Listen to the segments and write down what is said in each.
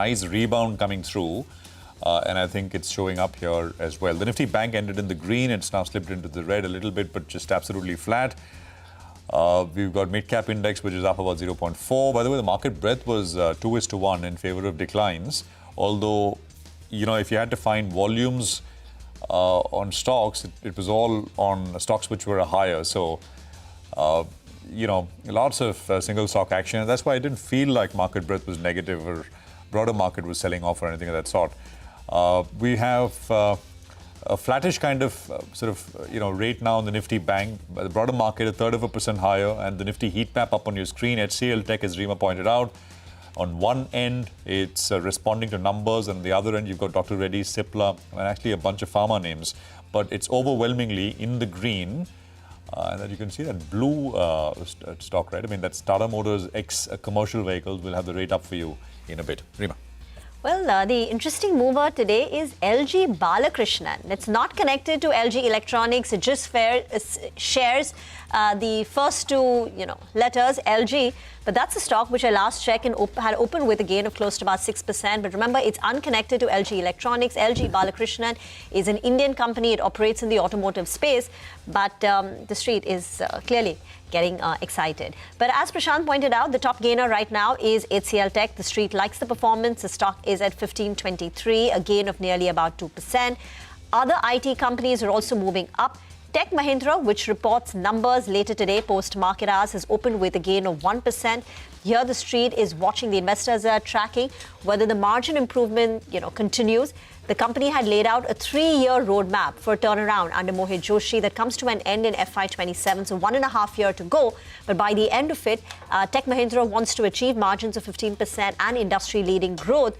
nice rebound coming through. And I think it's showing up here as well. The Nifty Bank ended in the green. It's now slipped into the red a little bit, but just absolutely flat. We've got mid-cap index, which is up about 0.4. By the way, the market breadth was 2:1 in favor of declines. Although, you know, if you had to find volumes on stocks, it was all on stocks which were higher. So, you know, lots of single stock action. And that's why it didn't feel like market breadth was negative or broader market was selling off or anything of that sort. We have a flattish kind of rate now on the Nifty Bank. The broader market 1/3% higher, and the Nifty heat map up on your screen. HCL Tech, as Reema pointed out, on one end it's responding to numbers, and on the other end you've got Dr. Reddy's, Cipla, and actually a bunch of pharma names. But it's overwhelmingly in the green. And then you can see that blue stock, right? I mean, that's Tata Motors X commercial vehicles. We'll have the rate up for you in a bit. Reema. Well, the interesting mover today is LG Balakrishnan. It's not connected to LG Electronics. It just shares the first two, letters, LG. But that's a stock which I last checked and had opened with a gain of close to about 6%. But remember, it's unconnected to LG Electronics. LG Balakrishnan is an Indian company. It operates in the automotive space. But the street is clearly getting excited. But as Prashant pointed out, the top gainer right now is HCL Tech. The street likes the performance. The stock is at 1523, a gain of nearly about 2%. Other IT companies are also moving up. Tech Mahindra, which reports numbers later today post-market hours, has opened with a gain of 1%. Here the street is watching, the investors are tracking whether the margin improvement continues. The company had laid out a 3-year roadmap for a turnaround under Mohit Joshi that comes to an end in FY27, so 1.5 years to go. But by the end of it, Tech Mahindra wants to achieve margins of 15% and industry-leading growth.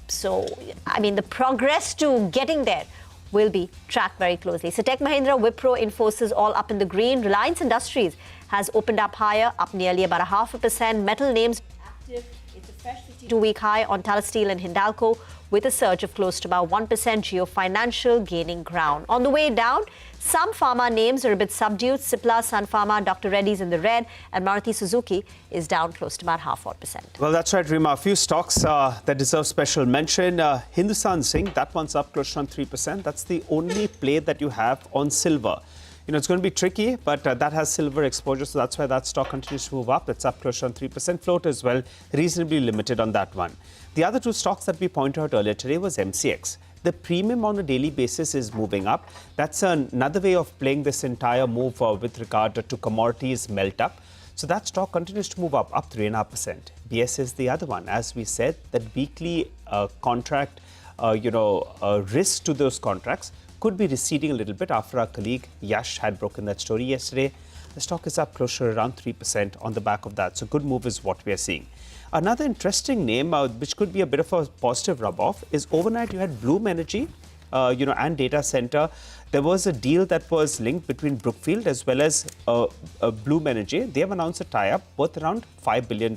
So, I mean, the progress to getting there will be tracked very closely. So Tech Mahindra, Wipro, Infosys all up in the green. Reliance Industries has opened up higher, up nearly about 0.5%. Metal names active. It's a fresh 52-week high on Tata Steel and Hindalco, with a surge of close to about 1%. Geo Financial gaining ground. On the way down, some pharma names are a bit subdued. Cipla, Sun Pharma, Dr. Reddy's in the red, and Maruti Suzuki is down close to about 0.5%. Well, that's right, Reema. A few stocks that deserve special mention. Hindustan Zinc, that one's up close to 3%. That's the only play that you have on silver. It's going to be tricky, but that has silver exposure, so that's why that stock continues to move up. It's up close to 3%. Float as well, reasonably limited on that one. The other two stocks that we pointed out earlier today was MCX. The premium on a daily basis is moving up. That's another way of playing this entire move with regard to commodities melt up. So that stock continues to move up 3.5%. BS is the other one. As we said, that weekly contract, risk to those contracts could be receding a little bit after our colleague Yash had broken that story yesterday. The stock is up close to around 3% on the back of that. So good move is what we are seeing. Another interesting name, which could be a bit of a positive rub-off, is overnight you had Bloom Energy, and data center. There was a deal that was linked between Brookfield as well as Bloom Energy. They have announced a tie-up worth around $5 billion.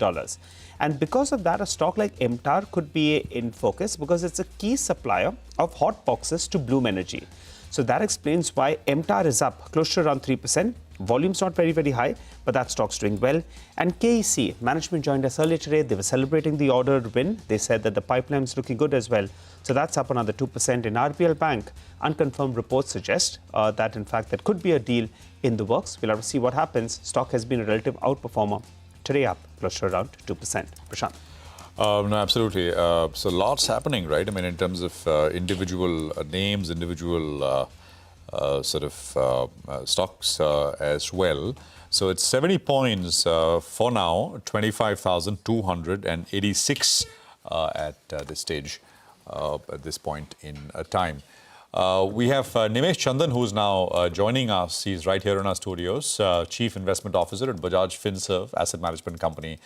And because of that, a stock like MTAR could be in focus because it's a key supplier of hot boxes to Bloom Energy. So that explains why MTAR is up close to around 3%. Volume's not very, very high, but that stock's doing well. And KEC, management joined us earlier today. They were celebrating the order win. They said that the pipeline's looking good as well. So that's up another 2%. In RBL Bank, unconfirmed reports suggest that, in fact, there could be a deal in the works. We'll have to see what happens. Stock has been a relative outperformer. Today up close to around 2%. Prashant. No, absolutely. So lots happening, right? I mean, in terms of individual names, individual stocks as well. So it's 70 points for now, 25,286 at this stage, at this point in time. We have Nimesh Chandan, who's now joining us. He's right here in our studios, Chief Investment Officer at Bajaj Finserv Asset Management Company.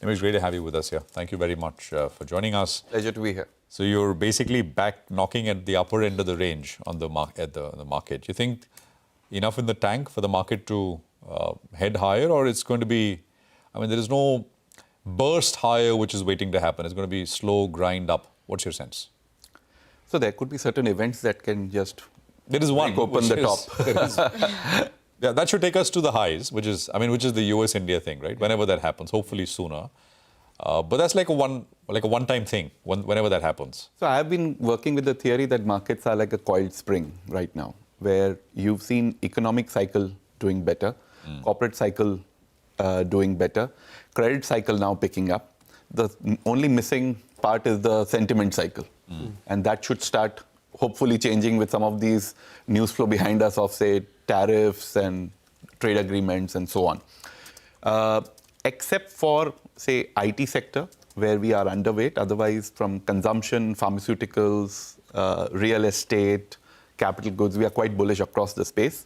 Nimesh, great to have you with us here. Thank you very much for joining us. Pleasure to be here. So you're basically back knocking at the upper end of the range on the market. Do you think enough in the tank for the market to head higher, or it's going to be, I mean, there is no burst higher which is waiting to happen. It's going to be slow grind up. What's your sense? So there could be certain events that can just open the top. Yeah, that should take us to the highs, which is the US-India thing, right? Whenever that happens, hopefully sooner. But that's like a one-time thing, whenever that happens. So I have been working with the theory that markets are like a coiled spring right now, where you've seen economic cycle doing better, corporate cycle doing better, credit cycle now picking up. The only missing part is the sentiment cycle. And that should start hopefully changing with some of these news flow behind us of, say, tariffs and trade agreements and so on. Except for, say, IT sector, where we are underweight. Otherwise, from consumption, pharmaceuticals, real estate, capital goods, we are quite bullish across the space.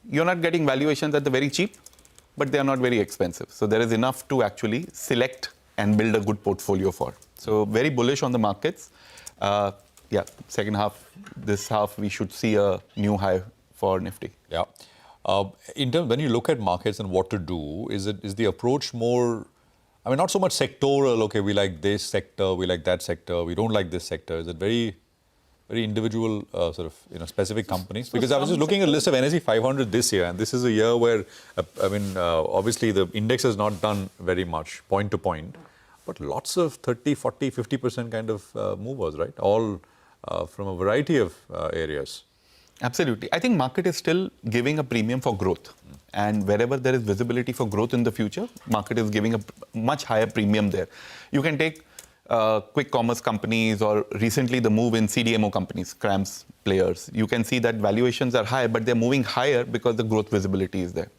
You're not getting valuations at the very cheap, but they are not very expensive. So there is enough to actually select and build a good portfolio for. So very bullish on the markets. Yeah, second half, this half, we should see a new high for Nifty. Yeah. In terms, when you look at markets and what to do, is the approach more, I mean, not so much sectoral, okay, we like this sector, we like that sector, we don't like this sector. Is it very individual, sort of, specific companies? Because I was just looking at a list of NSE 500 this year, and this is a year where, obviously the index has not done very much, point to point, but lots of 30, 40, 50% kind of movers, right? All from a variety of areas. Absolutely. I think market is still giving a premium for growth. And wherever there is visibility for growth in the future, market is giving a much higher premium there. You can take quick commerce companies or recently the move in CDMO companies, CRAMS players. You can see that valuations are high, but they're moving higher because the growth visibility is there.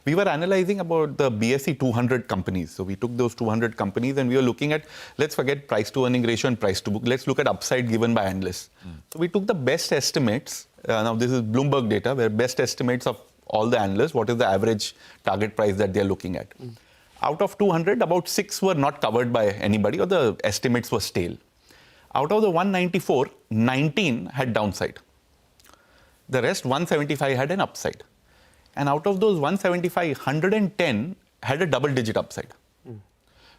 We were analyzing about the BSE 200 companies. So we took those 200 companies and we were looking at, let's forget price to earning ratio and price to book. Let's look at upside given by analysts. So we took the best estimates. Now this is Bloomberg data, where best estimates of all the analysts, what is the average target price that they're looking at. Out of 200, about 6 were not covered by anybody, or the estimates were stale. Out of the 194, 19 had downside. The rest, 175, had an upside. And out of those 175, 110 had a double-digit upside.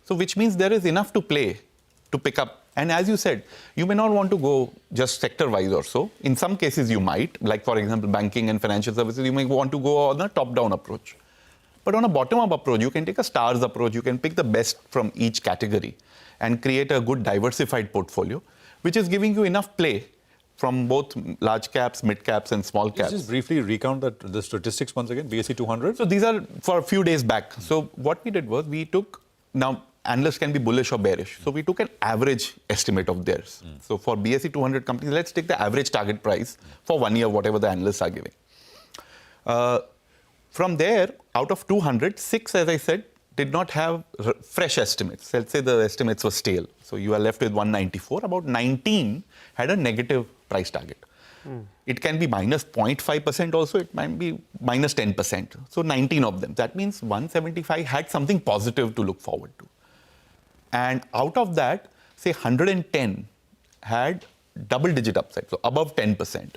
So which means there is enough to play to pick up. And as you said, you may not want to go just sector-wise or so. In some cases, you might. Like, for example, banking and financial services, you may want to go on a top-down approach. But on a bottom-up approach, you can take a stars approach. You can pick the best from each category and create a good diversified portfolio, which is giving you enough play from both large caps, mid caps, and small caps. Just briefly recount the statistics once again, BSE 200. So these are for a few days back. So what we did was we took, now analysts can be bullish or bearish. So we took an average estimate of theirs. So for BSE 200 companies, let's take the average target price for 1 year, whatever the analysts are giving. From there, out of 200, 6, as I said, did not have fresh estimates. Let's say the estimates were stale. So you are left with 194. About 19 had a negative price target. It can be minus 0.5% also. It might be minus 10%. So 19 of them. That means 175 had something positive to look forward to. And out of that, say 110 had double-digit upside, so above 10%.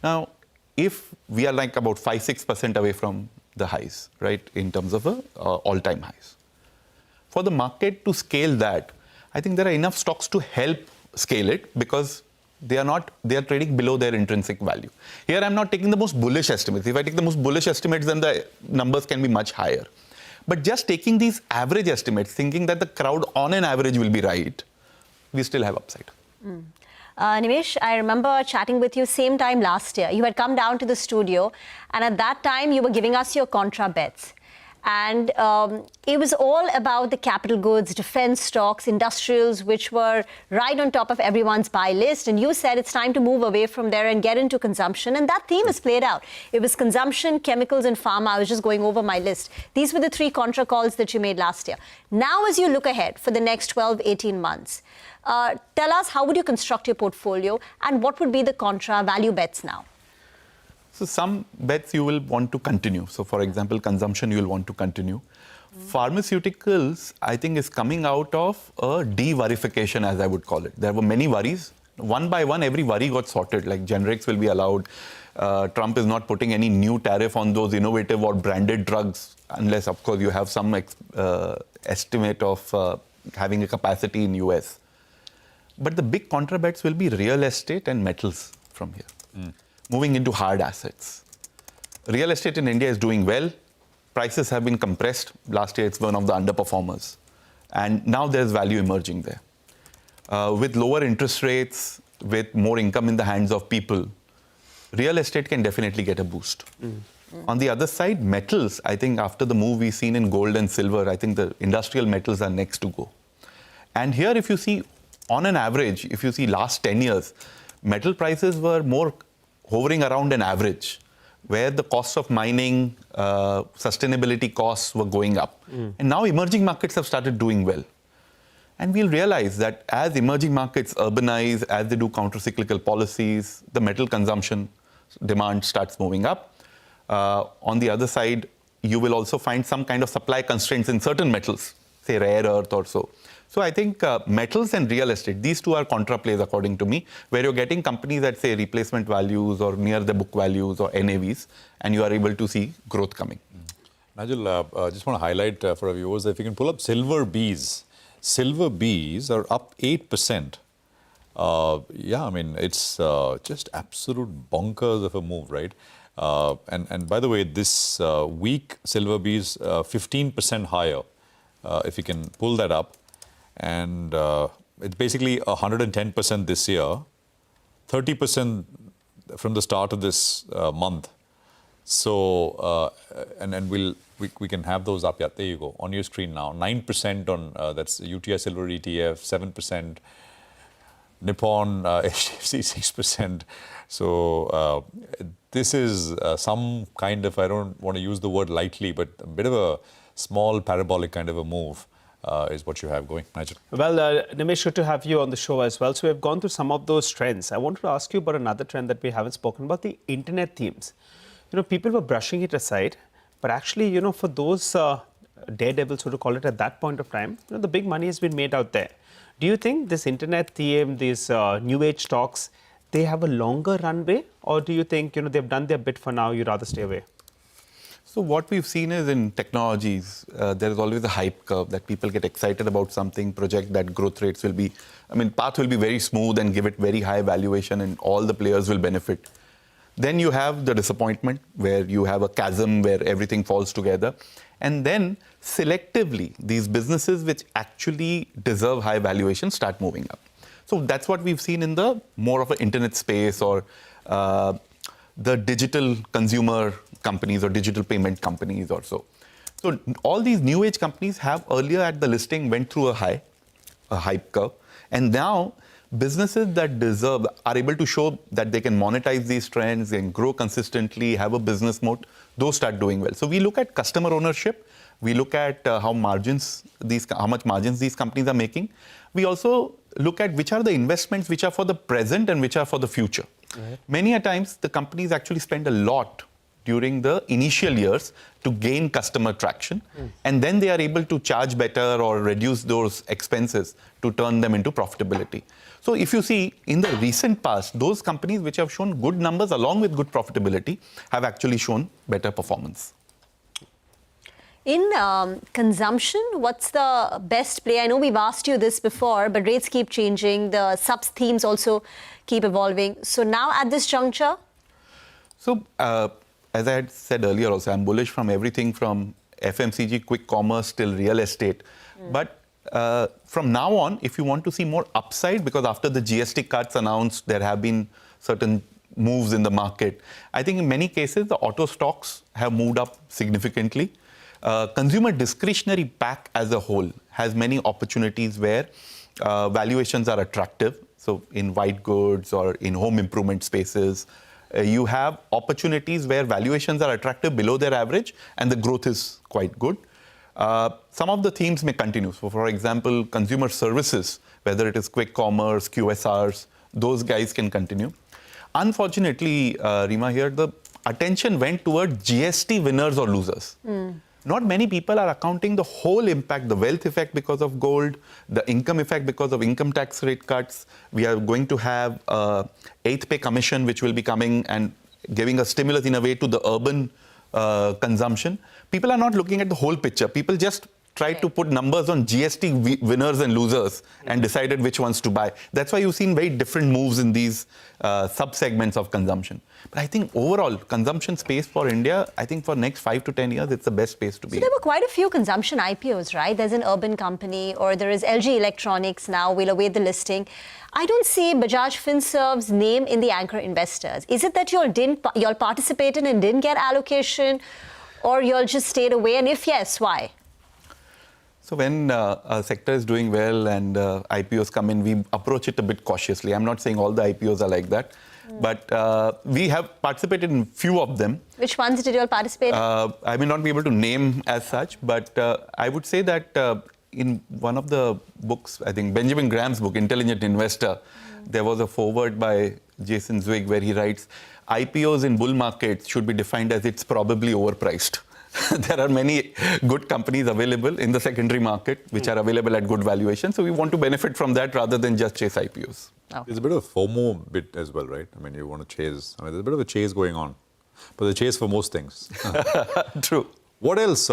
Now, if we are like about 5-6% away from the highs, right, in terms of all-time highs. For the market to scale that, I think there are enough stocks to help scale it because they are trading below their intrinsic value. Here, I'm not taking the most bullish estimates. If I take the most bullish estimates, then the numbers can be much higher. But just taking these average estimates, thinking that the crowd on an average will be right, we still have upside. Nimesh, I remember chatting with you same time last year. You had come down to the studio, and at that time, you were giving us your contra bets. And it was all about the capital goods, defense stocks, industrials, which were right on top of everyone's buy list. And you said it's time to move away from there and get into consumption. And that theme is played out. It was consumption, chemicals, and pharma. I was just going over my list. These were the 3 contra calls that you made last year. Now, as you look ahead for the next 12, 18 months, tell us, how would you construct your portfolio and what would be the contra value bets now? So some bets you will want to continue. So for example, consumption you will want to continue. Pharmaceuticals, I think, is coming out of a de-worrification, as I would call it. There were many worries. One by one, every worry got sorted. Like generics will be allowed. Trump is not putting any new tariff on those innovative or branded drugs, unless, of course, you have some estimate of having a capacity in US. But the big contra bets will be real estate and metals from here. Moving into hard assets. Real estate in India is doing well. Prices have been compressed. Last year, it's one of the underperformers. And now there's value emerging there. With lower interest rates, with more income in the hands of people, real estate can definitely get a boost. On the other side, metals, I think after the move we've seen in gold and silver, I think the industrial metals are next to go. And here, if you see, on an average, if you see last 10 years, metal prices were more hovering around an average, where the cost of mining, sustainability costs were going up. And now emerging markets have started doing well. And we'll realize that as emerging markets urbanize, as they do counter-cyclical policies, the metal consumption demand starts moving up. On the other side, you will also find some kind of supply constraints in certain metals, say rare earth or so. So I think metals and real estate, these two are contra plays according to me, where you're getting companies that say replacement values or near the book values or NAVs, and you are able to see growth coming. Nigel, I just want to highlight for our viewers, if you can pull up silver Bs. Silver Bs are up 8%. Yeah, I mean, it's just absolute bonkers of a move, right? And by the way, this week, silver Bs 15% higher, if you can pull that up. And it's basically 110% this year, 30% from the start of this month. So, and we can have those up. Yeah, there you go, on your screen now. 9% on, that's UTI Silver ETF, 7%, Nippon HDFC 6%. So this is some kind of, I don't want to use the word lightly, but a bit of a small parabolic kind of a move. Is what you have going, Nigel. Well, Nimesh, good to have you on the show as well. So we have gone through some of those trends. I wanted to ask you about another trend that we haven't spoken about, the internet themes. You know, people were brushing it aside, but actually, you know, for those daredevils, so to call it at that point of time, you know, the big money has been made out there. Do you think this internet theme, these new age stocks, they have a longer runway, or do you think, you know, they've done their bit for now, you'd rather stay away? So what we've seen is in technologies, there is always a hype curve that people get excited about something, project that growth rates will be, I mean, path will be very smooth and give it very high valuation and all the players will benefit. Then you have the disappointment where you have a chasm where everything falls together. And then selectively, these businesses which actually deserve high valuation start moving up. So that's what we've seen in the more of an internet space or the digital consumer companies or digital payment companies or so. So all these new age companies have earlier at the listing went through a hype curve. And now businesses that deserve are able to show that they can monetize these trends and grow consistently, have a business moat, those start doing well. So we look at customer ownership. We look at how much margins these companies are making. We also look at which are the investments which are for the present and which are for the future. Right. Many a times the companies actually spend a lot during the initial years to gain customer traction. And then they are able to charge better or reduce those expenses to turn them into profitability. So if you see in the recent past, those companies which have shown good numbers along with good profitability have actually shown better performance. In consumption, what's the best play? I know we've asked you this before, but rates keep changing. The subs themes also keep evolving. So now at this juncture? So as I had said earlier also, I'm bullish from everything from FMCG, quick commerce till real estate. But from now on, if you want to see more upside, because after the GST cuts announced, there have been certain moves in the market. I think in many cases, the auto stocks have moved up significantly. Consumer discretionary pack as a whole has many opportunities where valuations are attractive. So in white goods or in home improvement spaces, you have opportunities where valuations are attractive below their average and the growth is quite good. Some of the themes may continue. So for example, consumer services, whether it is quick commerce, QSRs, those guys can continue. Unfortunately, Rima, here the attention went toward GST winners or losers. Not many people are accounting the whole impact, the wealth effect because of gold, the income effect because of income tax rate cuts. We are going to have 8th pay commission, which will be coming and giving a stimulus in a way to the urban consumption. People are not looking at the whole picture. People just tried to put numbers on GST winners and losers and decided which ones to buy. That's why you've seen very different moves in these sub-segments of consumption. But I think overall, consumption space for India, I think for next 5 to 10 years, it's the best space to be. So there were quite a few consumption IPOs, right? There's an urban company, or there is LG Electronics now. We'll await the listing. I don't see Bajaj Finserv's name in the anchor investors. Is it that y'all participated and didn't get allocation, or y'all just stayed away? And if yes, why? So when a sector is doing well and IPOs come in, we approach it a bit cautiously. I'm not saying all the IPOs are like that, but we have participated in few of them. Which ones did you all participate in? I may not be able to name as such, but I would say that in one of the books, I think Benjamin Graham's book, Intelligent Investor, there was a foreword by Jason Zweig where he writes, IPOs in bull markets should be defined as it's probably overpriced. There are many good companies available in the secondary market which are available at good valuation. So we want to benefit from that rather than just chase IPOs. Oh. There's a bit of FOMO bit as well, right? I mean, you want to chase. I mean, there's a bit of a chase going on. But the chase for most things. True. What else?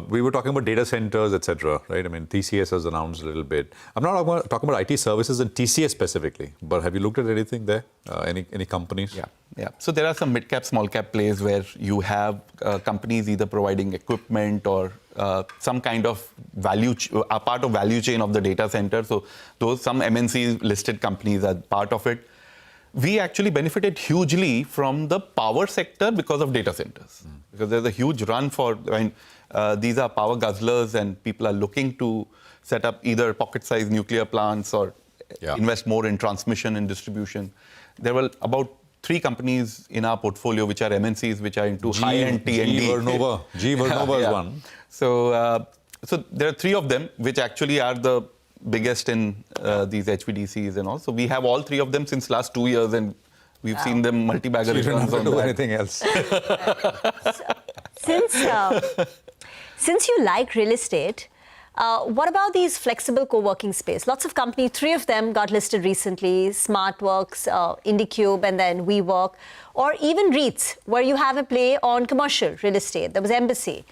We were talking about data centers, etc. Right? I mean, TCS has announced a little bit. I'm not talking about IT services and TCS specifically, but have you looked at anything there? Any companies? Yeah. So there are some mid-cap, small-cap plays where you have companies either providing equipment or some kind of a part of value chain of the data center. So some MNC listed companies are part of it. We actually benefited hugely from the power sector because of data centers. Because there's a huge run for, these are power guzzlers and people are looking to set up either pocket-sized nuclear plants or invest more in transmission and distribution. There were about 3 companies in our portfolio which are MNCs, which are into high-end T&D. GE Vernova is one. So there are 3 of them which actually are the biggest in these HVDCs and all. So we have all 3 of them since last 2 years, and we've seen them multi-bagger returns on do that. anything else. Since you like real estate, what about these flexible co-working space? Lots of companies, 3 of them got listed recently, SmartWorks, IndiCube, and then WeWork, or even REITs, where you have a play on commercial real estate. There was Embassy.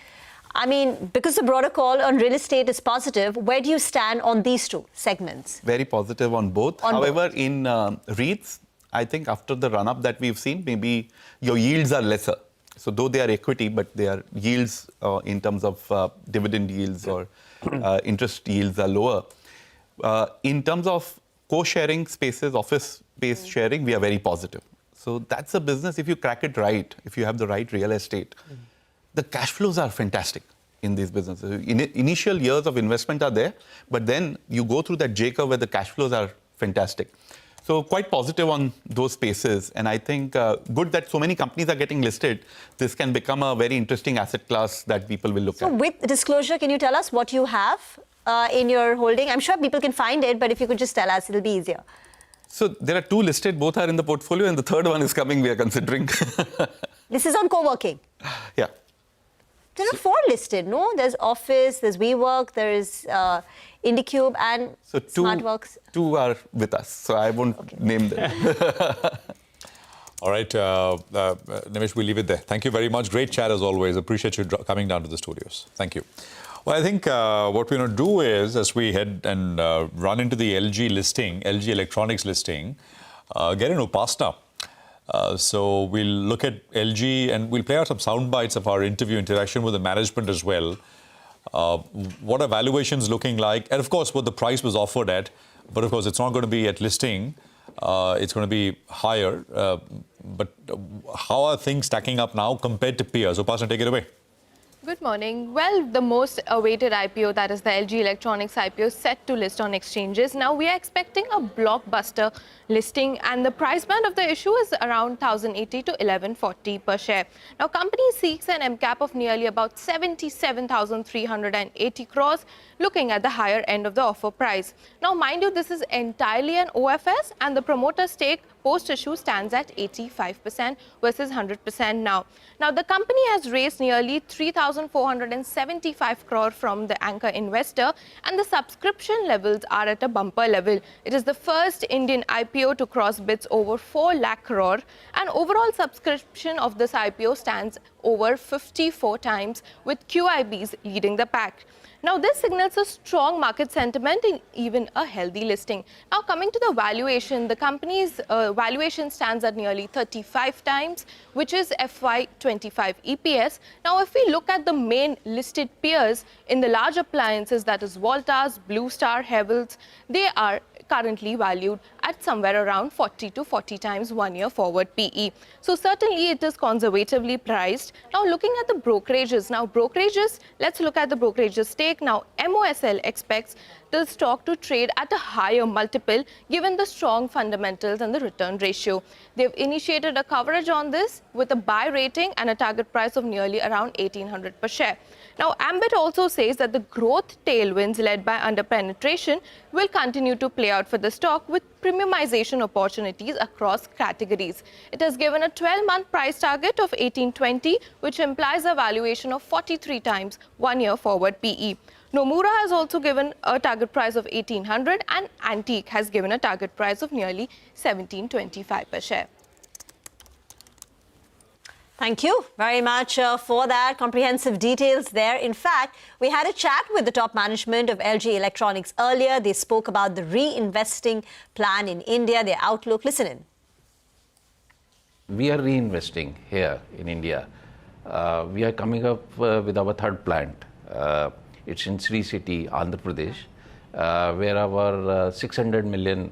I mean, because the broader call on real estate is positive, where do you stand on these 2 segments? Very positive on both. However, in REITs, I think after the run-up that we've seen, maybe your yields are lesser. So though they are equity, but their yields in terms of dividend yields or interest yields are lower. In terms of co-sharing spaces, office space sharing, we are very positive. So that's a business, if you crack it right, if you have the right real estate, the cash flows are fantastic in these businesses. Initial years of investment are there, but then you go through that J-curve where the cash flows are fantastic. So quite positive on those spaces. And I think good that so many companies are getting listed. This can become a very interesting asset class that people will look at. So with disclosure, can you tell us what you have in your holding? I'm sure people can find it, but if you could just tell us, it'll be easier. So there are 2 listed, both are in the portfolio, and the 3rd one is coming, we are considering. This is on co-working? Yeah. There are 4 listed, no? There's Office, there's WeWork, there's IndiCube, and SmartWorks. 2 are with us, so I won't name them. All right, Nimish, we'll leave it there. Thank you very much. Great chat as always. Appreciate you coming down to the studios. Thank you. Well, I think what we're going to do is, as we head and run into the LG listing, LG Electronics listing, get into Upasna. So we'll look at LG and we'll play out some sound bites of our interview interaction with the management as well. What are valuations looking like? And of course, what the price was offered at. But of course, it's not going to be at listing. It's going to be higher. But how are things stacking up now compared to peers? Upasna, take it away. Good morning. Well, the most awaited IPO, that is the LG Electronics IPO, set to list on exchanges. Now, we are expecting a blockbuster listing, and the price band of the issue is around 1,080 to 1,140 per share. Now, company seeks an MCAP of nearly about 77,380 crores, looking at the higher end of the offer price. Now, mind you, this is entirely an OFS, and the promoter stake post-issue stands at 85% versus 100% now. Now, the company has raised nearly 3,475 crore from the anchor investor, and the subscription levels are at a bumper level. It is the first Indian IPO to cross bids over 4 lakh crore, and overall subscription of this IPO stands over 54 times, with QIBs leading the pack. Now, this signals a strong market sentiment and even a healthy listing. Now, coming to the valuation, the company's valuation stands at nearly 35 times, which is FY25 EPS. Now, if we look at the main listed peers in the large appliances, that is Voltas, Blue Star, Havells, they are currently valued at somewhere around 40 to 40 times 1 year forward PE. So certainly it is conservatively priced. Now looking at the brokerages, let's look at the brokerages stake. Now MOSL expects the stock to trade at a higher multiple given the strong fundamentals and the return ratio. They've initiated a coverage on this with a buy rating and a target price of nearly around 1800 per share. Now, Ambit also says that the growth tailwinds led by underpenetration will continue to play out for the stock with premiumization opportunities across categories. It has given a 12-month price target of 1820, which implies a valuation of 43 times 1 year forward PE. Nomura has also given a target price of 1800 and Antique has given a target price of nearly 1725 per share. Thank you very much for that comprehensive details there. In fact, we had a chat with the top management of LG Electronics earlier. They spoke about the reinvesting plan in India, their outlook. Listen in. We are reinvesting here in India. We are coming up with our third plant. It's in Sri City, Andhra Pradesh, where our $600 million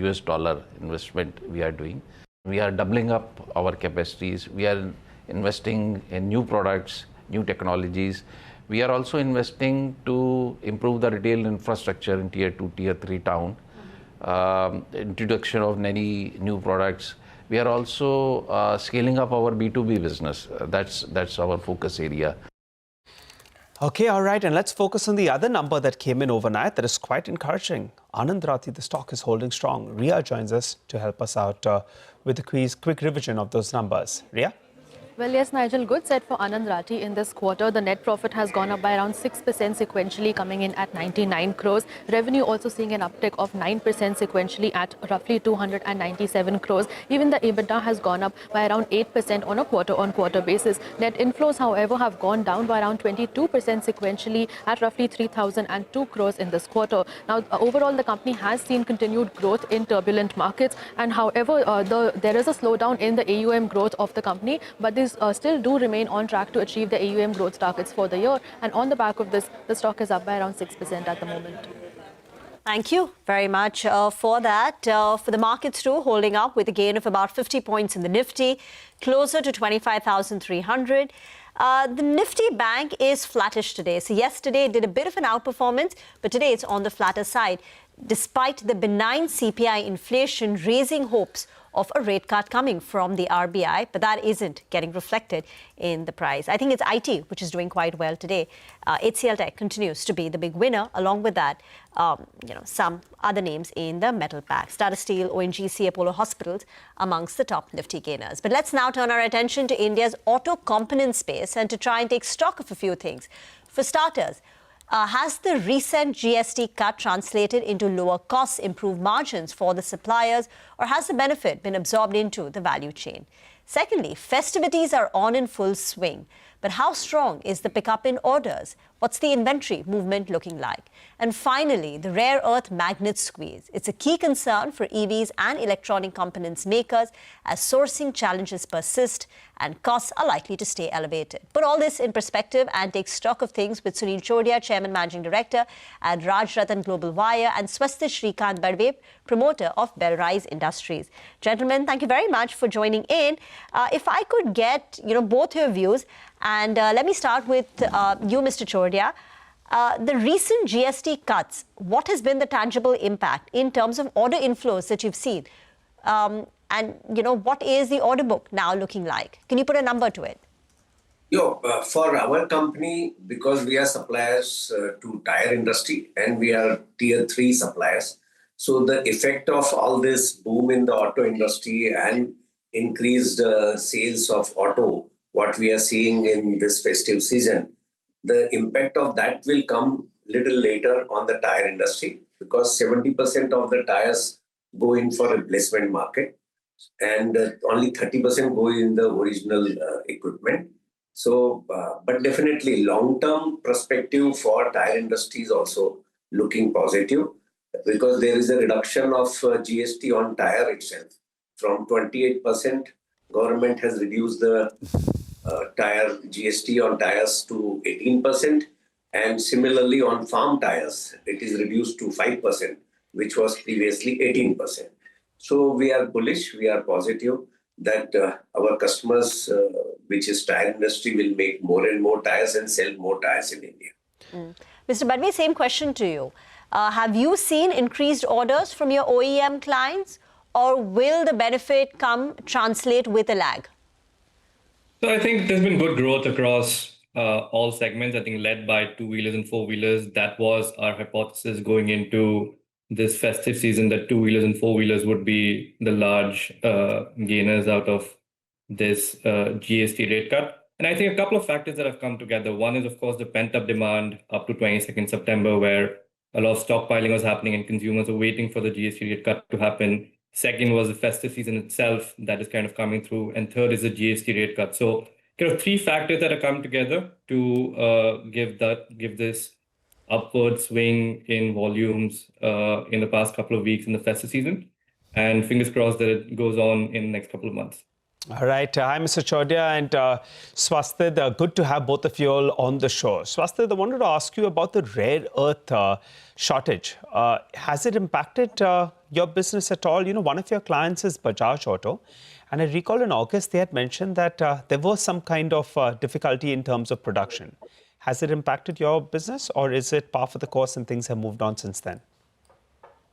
US dollar investment we are doing. We are doubling up our capacities. We are investing in new products, new technologies. We are also investing to improve the retail infrastructure in Tier 2, Tier 3 town, introduction of many new products. We are also scaling up our B2B business. That's our focus area. Okay, all right, and let's focus on the other number that came in overnight that is quite encouraging. Anand Rathi, the stock is holding strong. Ria joins us to help us out with a quick revision of those numbers. Ria? Well, yes, Nigel, good set for Anand Rathi in this quarter. The net profit has gone up by around 6% sequentially, coming in at 99 crores. Revenue also seeing an uptick of 9% sequentially at roughly 297 crores. Even the EBITDA has gone up by around 8% on a quarter-on-quarter basis. Net inflows, however, have gone down by around 22% sequentially at roughly 3,002 crores in this quarter. Now, overall, the company has seen continued growth in turbulent markets. And however, there is a slowdown in the AUM growth of the company, but these still do remain on track to achieve the AUM growth targets for the year. And on the back of this, the stock is up by around 6% at the moment. Thank you very much for that. For the markets too, holding up with a gain of about 50 points in the Nifty, closer to 25,300. The Nifty Bank is flattish today. So yesterday it did a bit of an outperformance, but today it's on the flatter side, despite the benign CPI inflation raising hopes of a rate cut coming from the RBI, but that isn't getting reflected in the price. I think it's IT which is doing quite well today. HCL Tech continues to be the big winner. Along with that, some other names in the metal pack. Tata Steel, ONGC, Apollo Hospitals amongst the top Nifty gainers. But let's now turn our attention to India's auto component space and to try and take stock of a few things. For starters, has the recent GST cut translated into lower costs, improved margins for the suppliers, or has the benefit been absorbed into the value chain? Secondly, festivities are on in full swing. But how strong is the pickup in orders? What's the inventory movement looking like? And finally, the rare earth magnet squeeze. It's a key concern for EVs and electronic components makers as sourcing challenges persist and costs are likely to stay elevated. Put all this in perspective and take stock of things with Sunil Chodia, Chairman Managing Director at Raj Ratan Global Wire, and Swasthi Shrikant Badve, promoter of Bellrise Industries. Gentlemen, thank you very much for joining in. If I could get both your views, and let me start with you, Mr. Chodia. The recent GST cuts, what has been the tangible impact in terms of order inflows that you've seen? And what is the order book now looking like? Can you put a number to it? For our company, because we are suppliers to tire industry and we are tier 3 suppliers, so the effect of all this boom in the auto industry and increased sales of auto, what we are seeing in this festive season, the impact of that will come little later on the tire industry, because 70% of the tires go in for replacement market and only 30% go in the original equipment. So, but definitely long-term perspective for tire industry is also looking positive because there is a reduction of GST on tire itself. From 28%, government has reduced the tire GST on tires to 18%, and similarly on farm tires, it is reduced to 5%, which was previously 18%. So we are bullish, we are positive that our customers, which is tire industry, will make more and more tires and sell more tires in India. Mr. Badmi, same question to you. Have you seen increased orders from your OEM clients, or will the benefit translate with a lag? So I think there's been good growth across all segments, I think led by two-wheelers and four-wheelers. That was our hypothesis going into this festive season, that two-wheelers and four-wheelers would be the large gainers out of this GST rate cut. And I think a couple of factors that have come together. One is, of course, the pent-up demand up to 22nd September, where a lot of stockpiling was happening and consumers were waiting for the GST rate cut to happen. Second was the festive season itself that is kind of coming through. And third is the GST rate cut. So kind of three factors that have come together to give this upward swing in volumes in the past couple of weeks in the festive season. And fingers crossed that it goes on in the next couple of months. All right. Hi, Mr. Chaudhary and Swasthid. Good to have both of you all on the show. Swasthid, I wanted to ask you about the rare earth shortage. Has it impacted your business at all? You know, one of your clients is Bajaj Auto. And I recall in August, they had mentioned that there was some kind of difficulty in terms of production. Has it impacted your business, or is it par for the course and things have moved on since then?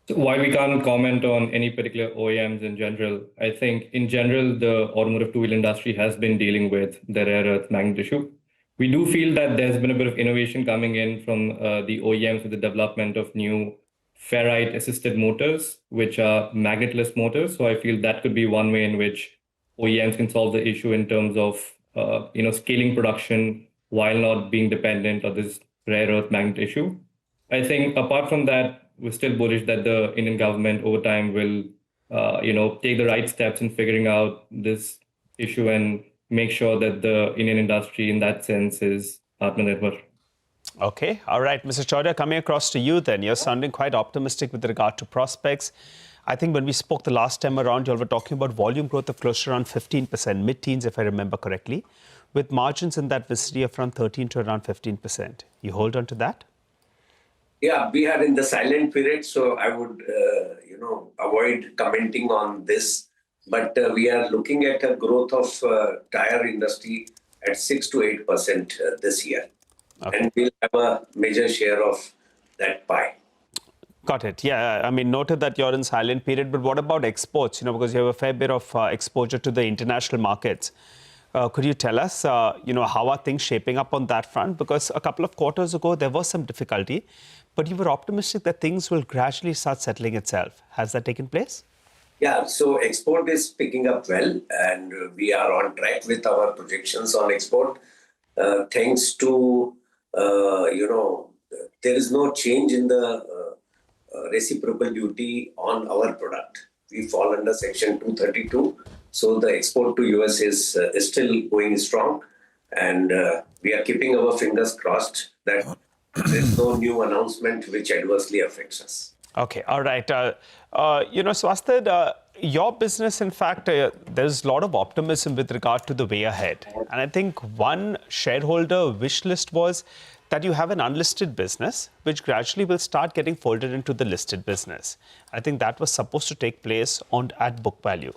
While we can't comment on any particular OEMs in general, I think in general, the automotive two-wheel industry has been dealing with the rare earth magnet issue. We do feel that there's been a bit of innovation coming in from the OEMs with the development of new ferrite-assisted motors, which are magnetless motors. So I feel that could be one way in which OEMs can solve the issue in terms of scaling production while not being dependent on this rare earth magnet issue. I think apart from that, we're still bullish that the Indian government over time will, take the right steps in figuring out this issue and make sure that the Indian industry in that sense is Atmanirbhar. Okay. All right. Mr. Chaudhary, coming across to you then. You're sounding quite optimistic with regard to prospects. I think when we spoke the last time around, you all were talking about volume growth of close to around 15%, mid-teens if I remember correctly, with margins in that vicinity of around 13 to around 15%. You hold on to that? Yeah, we are in the silent period, so I would, avoid commenting on this. But we are looking at a growth of tire industry at 6 to 8% this year. Okay. And we'll have a major share of that pie. Got it. Yeah, I mean, noted that you're in silent period, but what about exports? Because you have a fair bit of exposure to the international markets. Could you tell us, how are things shaping up on that front? Because a couple of quarters ago, there was some difficulty, but you were optimistic that things will gradually start settling itself. Has that taken place? Yeah, so export is picking up well, and we are on track with our projections on export. Thanks to, there is no change in the reciprocal duty on our product. We fall under Section 232. So the export to US is still going strong, and we are keeping our fingers crossed that there's no new announcement which adversely affects us. Okay, all right. Swasthid, your business, in fact, there's a lot of optimism with regard to the way ahead. And I think one shareholder wish list was that you have an unlisted business, which gradually will start getting folded into the listed business. I think that was supposed to take place at book value.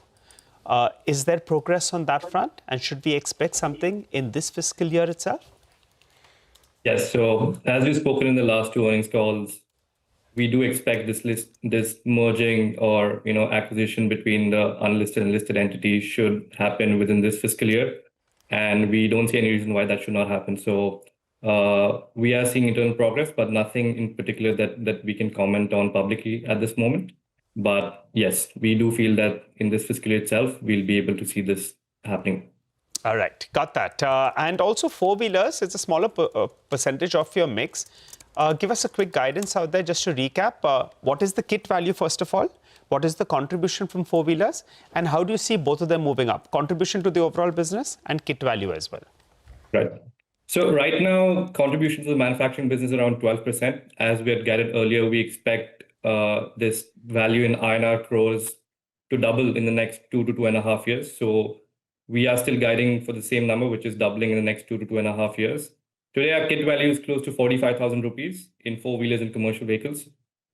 Is there progress on that front? And should we expect something in this fiscal year itself? Yes. So as we've spoken in the last two earnings calls, we do expect this merging or acquisition between the unlisted and listed entities should happen within this fiscal year. And we don't see any reason why that should not happen. So we are seeing internal progress, but nothing in particular that we can comment on publicly at this moment. But yes, we do feel that in this fiscal year itself, we'll be able to see this happening. All right, got that. And also four-wheelers, it's a smaller percentage of your mix. Give us a quick guidance out there just to recap. What is the kit value, first of all? What is the contribution from four-wheelers? And how do you see both of them moving up? Contribution to the overall business and kit value as well. Right. So right now, contribution to the manufacturing business is around 12%. As we had guided earlier, we expect this value in INR crores to double in the next 2 to 2.5 years. So we are still guiding for the same number, which is doubling in the next 2 to 2.5 years. Today, our kit value is close to 45,000 rupees in four-wheelers and commercial vehicles.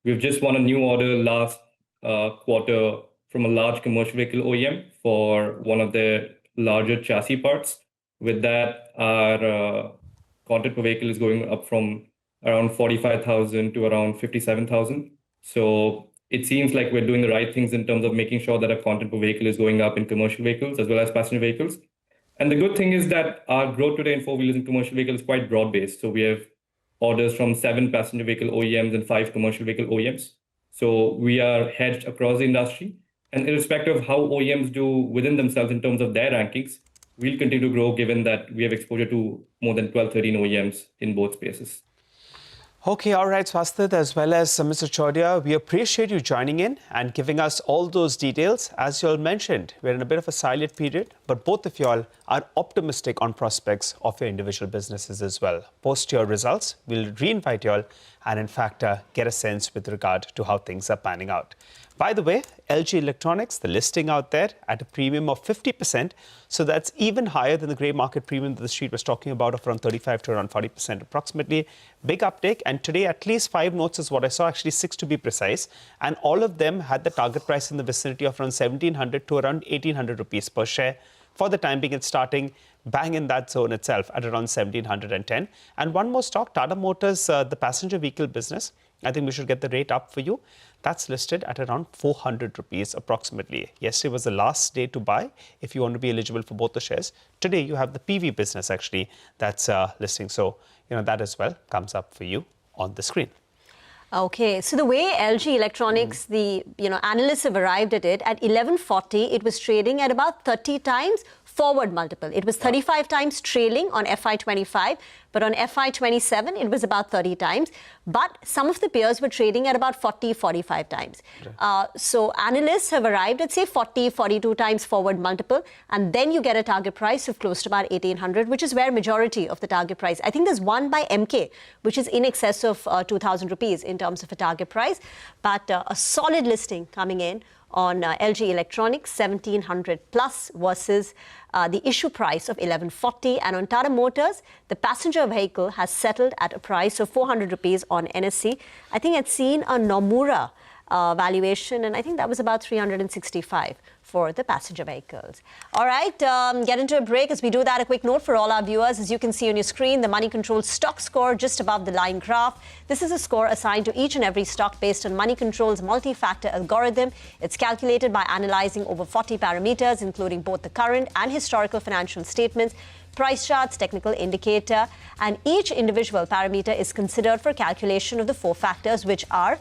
We've just won a new order last quarter from a large commercial vehicle OEM for one of their larger chassis parts. With that, our content per vehicle is going up from around 45,000 to around 57,000. So it seems like we're doing the right things in terms of making sure that our content per vehicle is going up in commercial vehicles as well as passenger vehicles. And the good thing is that our growth today in four-wheelers and commercial vehicles is quite broad-based. So we have orders from 7 passenger vehicle OEMs and 5 commercial vehicle OEMs. So we are hedged across the industry. And irrespective of how OEMs do within themselves in terms of their rankings, we'll continue to grow given that we have exposure to more than 12, 13 OEMs in both spaces. Okay, all right, Swasthit, as well as Mr. Choudhary, we appreciate you joining in and giving us all those details. As you all mentioned, we're in a bit of a silent period, but both of you all are optimistic on prospects of your individual businesses as well. Post your results, we'll re-invite you all and in fact get a sense with regard to how things are panning out. By the way, LG Electronics, the listing out there at a premium of 50%. So that's even higher than the grey market premium that the street was talking about of around 35 to around 40% approximately. Big uptake. And today, at least 5 notes is what I saw, actually 6 to be precise. And all of them had the target price in the vicinity of around 1,700 to around 1,800 rupees per share. For the time being, it's starting bang in that zone itself at around 1,710. And one more stock, Tata Motors, the passenger vehicle business. I think we should get the rate up for you. That's listed at around 400 rupees approximately. Yesterday was the last day to buy if you want to be eligible for both the shares. Today you have the PV business actually that's listing. So, that as well comes up for you on the screen. Okay, so the way LG Electronics, the analysts have arrived at it, at 1140, it was trading at about 30 times forward multiple. It was 35 times trailing on FY25, but on FY27, it was about 30 times. But some of the peers were trading at about 40, 45 times. So analysts have arrived at, say, 40, 42 times forward multiple, and then you get a target price of close to about 1,800, which is where majority of the target price. I think there's one by MK, which is in excess of 2,000 rupees in terms of a target price. But a solid listing coming in on LG Electronics, 1,700 plus versus the issue price of 1,140. And on Tata Motors, the passenger vehicle has settled at a price of 400 rupees on NSE. I think it's seen a Nomura valuation, and I think that was about 365 for the passenger vehicles. All right, get into a break. As we do that, a quick note for all our viewers. As you can see on your screen, the Money Control stock score just above the line graph. This is a score assigned to each and every stock based on Money Control's multi-factor algorithm. It's calculated by analyzing over 40 parameters, including both the current and historical financial statements, price charts, technical indicator, and each individual parameter is considered for calculation of the 4 factors, which are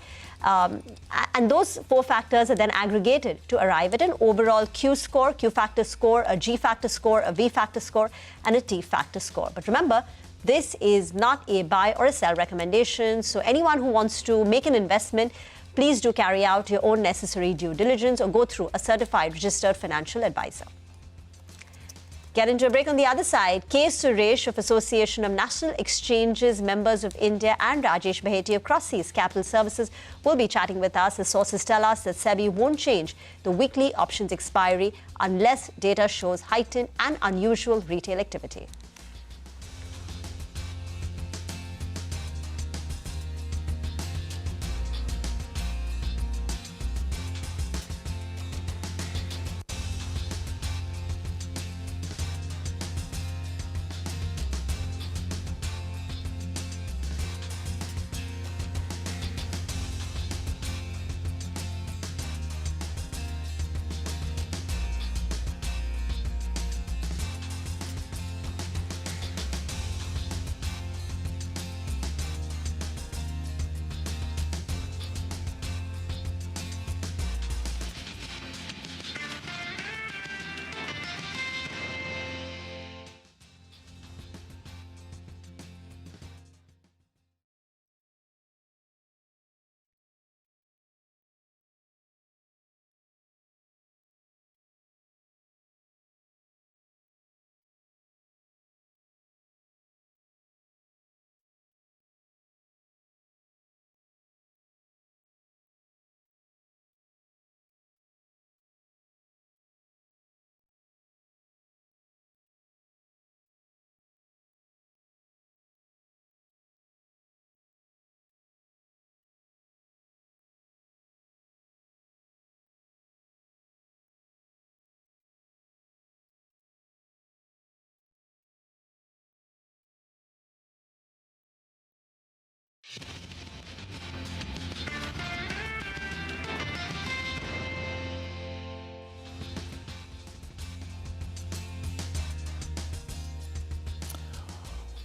and those 4 factors are then aggregated to arrive at an overall Q score, Q factor score, a G factor score, a V factor score, and a T factor score. But remember, this is not a buy or a sell recommendation. So anyone who wants to make an investment, please do carry out your own necessary due diligence or go through a certified registered financial advisor. Get into a break. On the other side, K. Suresh of Association of National Exchanges Members of India and Rajesh Baheti of Crossseas Capital Services will be chatting with us. The sources tell us that SEBI won't change the weekly options expiry unless data shows heightened and unusual retail activity.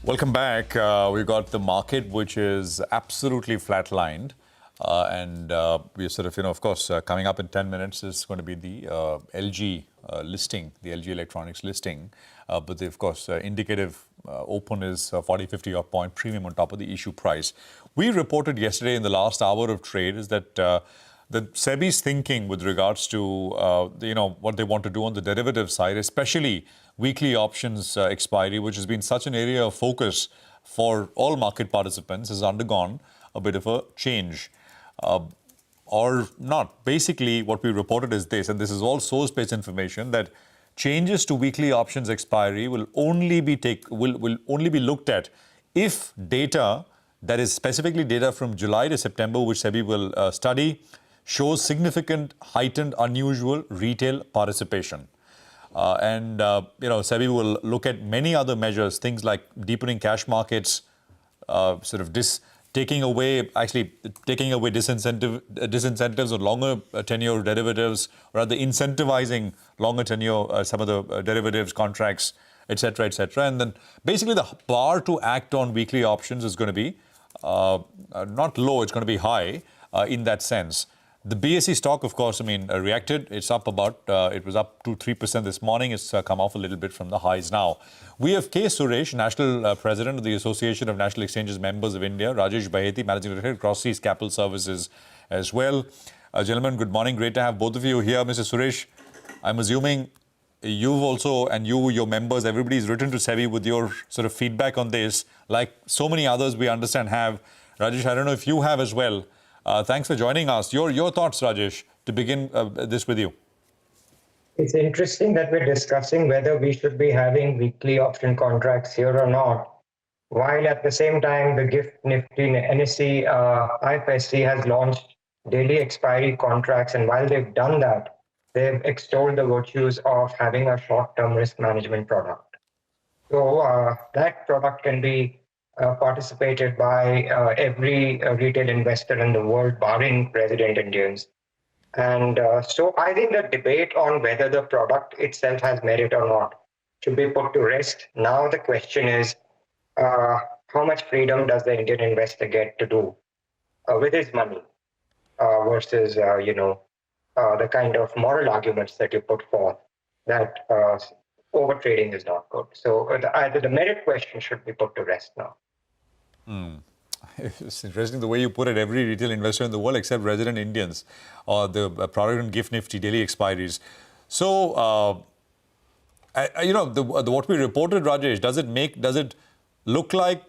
Welcome back. We've got the market, which is absolutely flatlined. And we're sort of, of course, coming up in 10 minutes is going to be the LG listing, the LG Electronics listing. But of course, indicative open is 40, 50 odd point premium on top of the issue price. We reported yesterday in the last hour of trade is that the SEBI's thinking with regards to, what they want to do on the derivative side, especially weekly options expiry, which has been such an area of focus for all market participants, has undergone a bit of a change. Or not. Basically, what we reported is this, and this is all source-based information, that changes to weekly options expiry will only be looked at if data that is specifically data from July to September, which SEBI will study, shows significant, heightened, unusual retail participation. SEBI will look at many other measures, things like deepening cash markets, taking away disincentives on longer tenure derivatives, or rather incentivizing longer tenure some of the derivatives contracts, etc., etc. And then basically the bar to act on weekly options is going to be not low, it's going to be high in that sense. The BSE stock, of course, reacted. It's up it was up to 3% this morning. It's come off a little bit from the highs now. We have K. Suresh, National President of the Association of National Exchanges Members of India, Rajesh Baheti, Managing Director, Cross Seas Capital Services as well. Gentlemen, good morning. Great to have both of you here. Mr. Suresh, I'm assuming you've also, and your members, everybody's written to SEBI with your sort of feedback on this, like so many others we understand have. Rajesh, I don't know if you have as well. Thanks for joining us. Your thoughts, Rajesh, to begin this with you. It's interesting that we're discussing whether we should be having weekly option contracts here or not, while at the same time the GIFT Nifty NSE IFSC has launched daily expiry contracts, and while they've done that, they've extolled the virtues of having a short-term risk management product. So that product can be participated by every retail investor in the world, barring resident Indians. And so I think the debate on whether the product itself has merit or not should be put to rest. Now the question is, how much freedom does the Indian investor get to do with his money versus, the kind of moral arguments that you put forth that overtrading is not good. So the merit question should be put to rest now. It's interesting the way you put it. Every retail investor in the world except resident Indians, or the product in GIFT Nifty daily expiries. So, what we reported, Rajesh, does it look like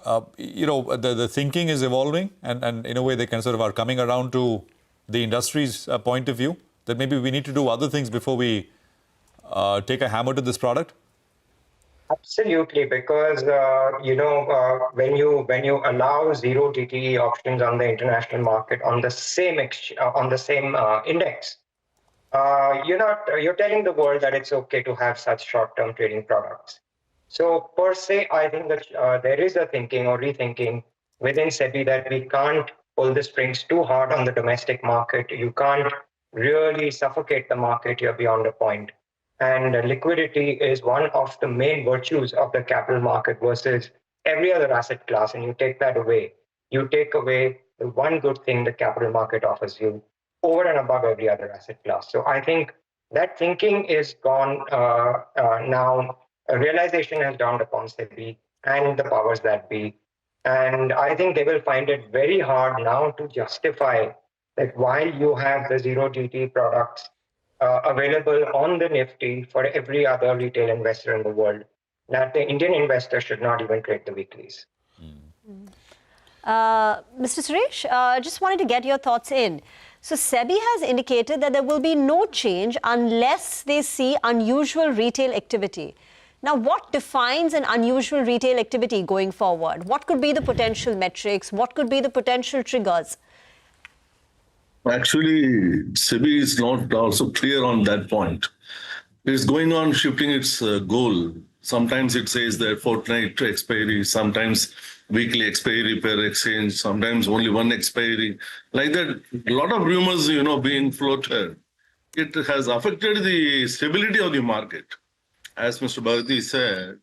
the thinking is evolving, and in a way they can sort of are coming around to the industry's point of view, that maybe we need to do other things before we take a hammer to this product? Absolutely, because when you allow zero DTE options on the international market on the same index, you're telling the world that it's okay to have such short-term trading products. So per se, I think that there is a thinking or rethinking within SEBI that we can't pull the strings too hard on the domestic market. You can't really suffocate the market here beyond a point. And liquidity is one of the main virtues of the capital market versus every other asset class. And you take that away. You take away the one good thing the capital market offers you over and above every other asset class. So I think that thinking is gone now. A realization has dawned upon SEBI and the powers that be. And I think they will find it very hard now to justify that while you have the zero DT products available on the Nifty for every other retail investor in the world, that the Indian investor should not even trade the weeklies. Mr. Suresh, just wanted to get your thoughts in. So SEBI has indicated that there will be no change unless they see unusual retail activity. Now, what defines an unusual retail activity going forward? What could be the potential metrics? What could be the potential triggers? Actually, SEBI is not also clear on that point. It's going on shifting its goal. Sometimes it says that fortnight expiry, sometimes weekly expiry per exchange, sometimes only one expiry. Like that, a lot of rumors, being floated. It has affected the stability of the market. As Mr. Bharati said,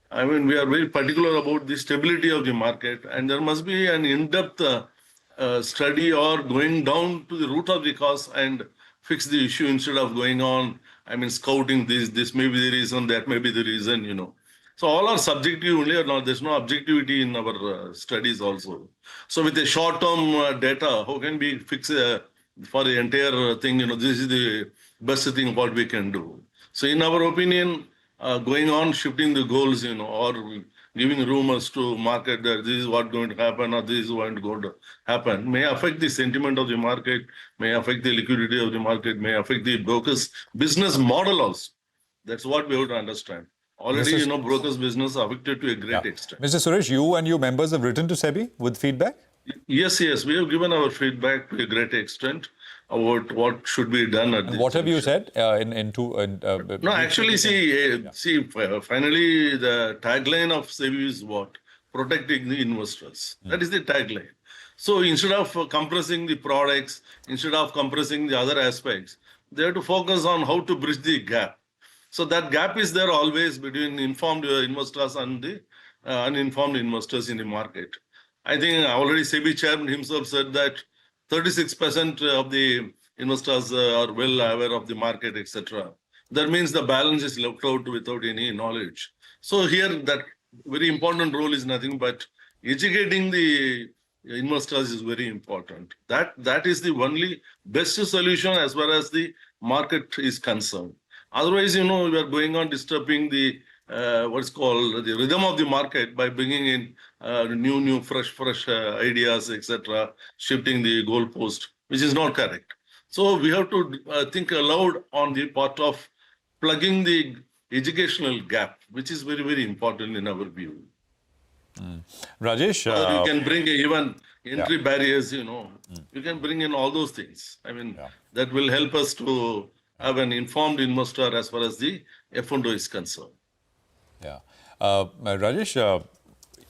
I mean, we are very particular about the stability of the market, and there must be an in-depth study or going down to the root of the cause and fix the issue instead of going on, I mean, scouting this may be the reason, that may be the reason, you know. So all are subjective only, or not, there's no objectivity in our studies also. So with the short-term data, how can we fix for the entire thing, you know, this is the best thing what we can do. So in our opinion, going on shifting the goals, you know, or giving rumors to market that this is what going to happen or this is what going to happen may affect the sentiment of the market, may affect the liquidity of the market, may affect the brokers' business model also. That's what we have to understand. Already, you know, brokers' business affected to a great extent. Mr. Suresh, you and your members have written to SEBI with feedback? Yes, we have given our feedback to a great extent about what should be done at And what have you said No, actually, finally, the tagline of SEBI is what? Protecting the investors. That is the tagline. So instead of compressing the products, instead of compressing the other aspects, they have to focus on how to bridge the gap. So that gap is there always between informed investors and the uninformed investors in the market. I think already SEBI chairman himself said that 36% of the investors are well aware of the market, etc. That means the balance is left out without any knowledge. So here that very important role is nothing but educating the investors is very important. That is the only best solution as far as the market is concerned. Otherwise, you know, we are going on disturbing the what's called the rhythm of the market by bringing in new, fresh ideas, etc., shifting the goalpost, which is not correct. So we have to think aloud on the part of plugging the educational gap, which is very, very important in our view. Rajesh, you can bring even entry barriers, you know, you can bring in all those things. I mean, that will help us to have an informed investor as far as the F&O is concerned. Rajesh,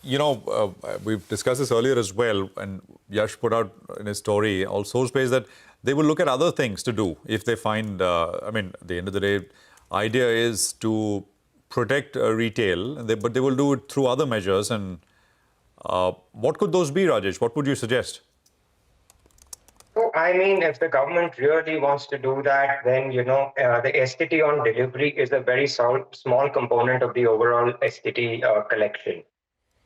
you know, we've discussed this earlier as well, and Yash put out in his story, all source pays, that they will look at other things to do if they find, I mean, at the end of the day, idea is to protect retail, but they will do it through other measures. And what could those be, Rajesh? What would you suggest? So, I mean, if the government really wants to do that, then, you know, the STT on delivery is a very small component of the overall STT collection.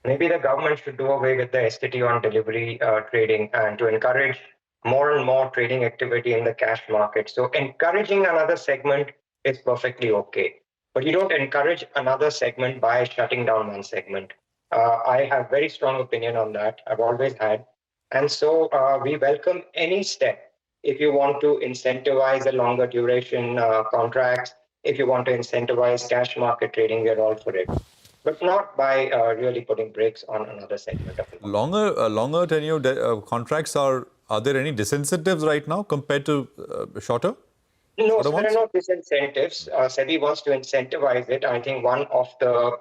Maybe the government should do away with the STT on delivery trading and to encourage more and more trading activity in the cash market. So encouraging another segment is perfectly okay. But you don't encourage another segment by shutting down one segment. I have very strong opinion on that. I've always had. And so we welcome any step. If you want to incentivize the longer duration contracts, if you want to incentivize cash market trading, we're all for it. But not by really putting brakes on another segment of it. Longer tenure contracts, are there any disincentives right now compared to shorter? No, so there are no disincentives. SEBI wants to incentivize it. I think one of the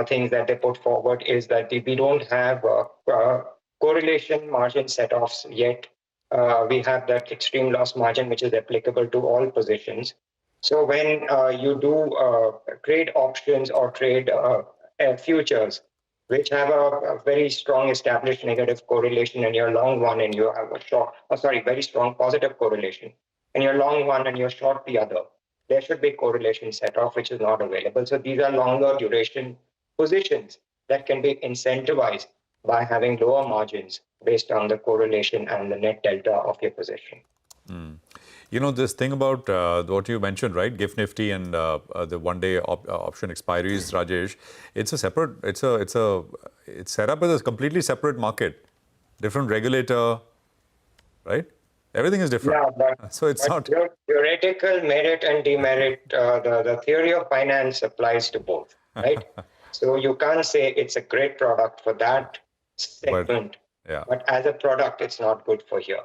things that they put forward is that we don't have correlation margin set-offs yet. We have that extreme loss margin, which is applicable to all positions. So when you do trade options or trade futures, which have a very strong established negative correlation and you're long one and you have a very strong positive correlation, and you're long one and you're short the other, there should be correlation set-off, which is not available. So these are longer duration positions that can be incentivized by having lower margins based on the correlation and the net delta of your position. You know, this thing about what you mentioned, right? GIFT Nifty and the one-day option expiries, Rajesh. It's a separate. It's set up as a completely separate market, different regulator, right? Everything is different. Yeah, so it's not theoretical merit and demerit. The theory of finance applies to both, right? So you can't say it's a great product for that segment, but as a product, it's not good for here.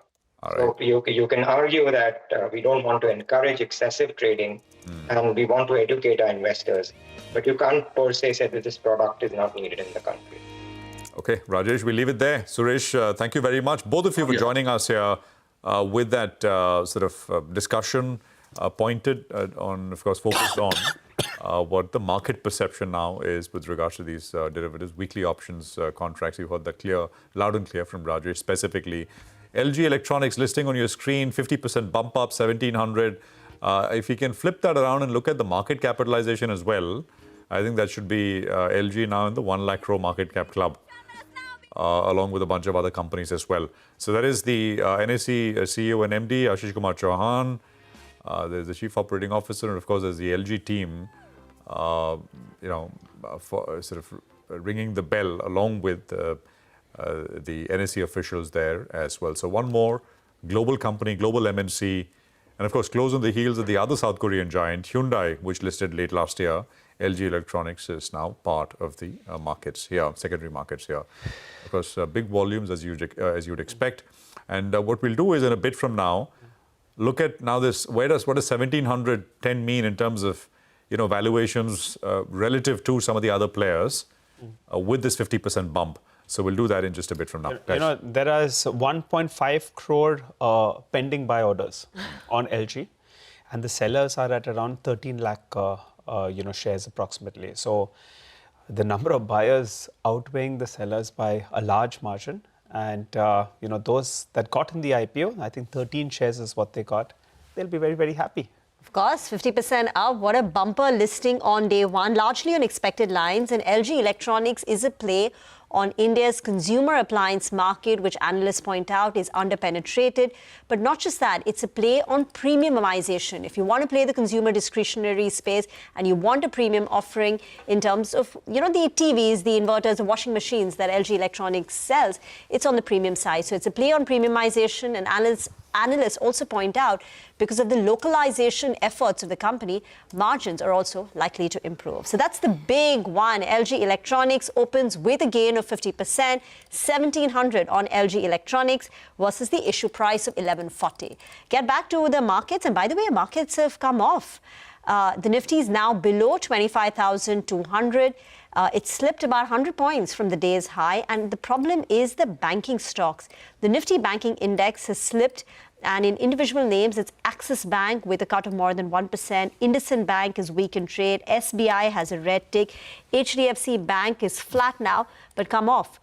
So you can argue that we don't want to encourage excessive trading and we want to educate our investors, but you can't per se say that this product is not needed in the country. Okay, Rajesh, we leave it there. Suresh, thank you very much, both of you, for joining us here with that sort of discussion pointed on, of course, focused on what the market perception now is with regards to these derivatives, weekly options contracts. You heard that loud and clear from Rajesh specifically. LG Electronics listing on your screen, 50% bump up, 1700. If you can flip that around and look at the market capitalization as well, I think that should be LG now in the 1 lakh crore market cap club, along with a bunch of other companies as well. So that is the NSE CEO and MD, Ashish Kumar Chauhan. There's the Chief Operating Officer, and of course there's the LG team, for sort of ringing the bell along with the NSE officials there as well. So one more global company, global MNC, and of course close on the heels of the other South Korean giant, Hyundai, which listed late last year. LG Electronics is now part of the markets here, secondary markets here. Of course, big volumes as you'd expect. And what we'll do is in a bit from now, look at now this. What does 1710 mean in terms of valuations relative to some of the other players with this 50% bump? So we'll do that in just a bit from now. There is 1.5 crore pending buy orders on LG, and the sellers are at around 13 lakh shares approximately. So the number of buyers outweighing the sellers by a large margin. And those that got in the IPO, I think 13 shares is what they got. They'll be very, very happy. Of course, 50% up. What a bumper listing on day one, largely on expected lines. And LG Electronics is a play on India's consumer appliance market, which analysts point out is underpenetrated. But not just that, it's a play on premiumization. If you want to play the consumer discretionary space and you want a premium offering in terms of, the TVs, the inverters, the washing machines that LG Electronics sells, it's on the premium side. So it's a play on premiumization, and analysts also point out because of the localization efforts of the company, margins are also likely to improve. So that's the big one. LG Electronics opens with a gain of 50%, 1700 on LG Electronics versus the issue price of 1140. Get back to the markets, and by the way, markets have come off. The Nifty is now below 25,200. It slipped about 100 points from the day's high, and the problem is the banking stocks. The Nifty banking index has slipped, and in individual names, it's Axis Bank with a cut of more than 1%. IndusInd Bank is weak in trade. SBI has a red tick. HDFC Bank is flat now, but come off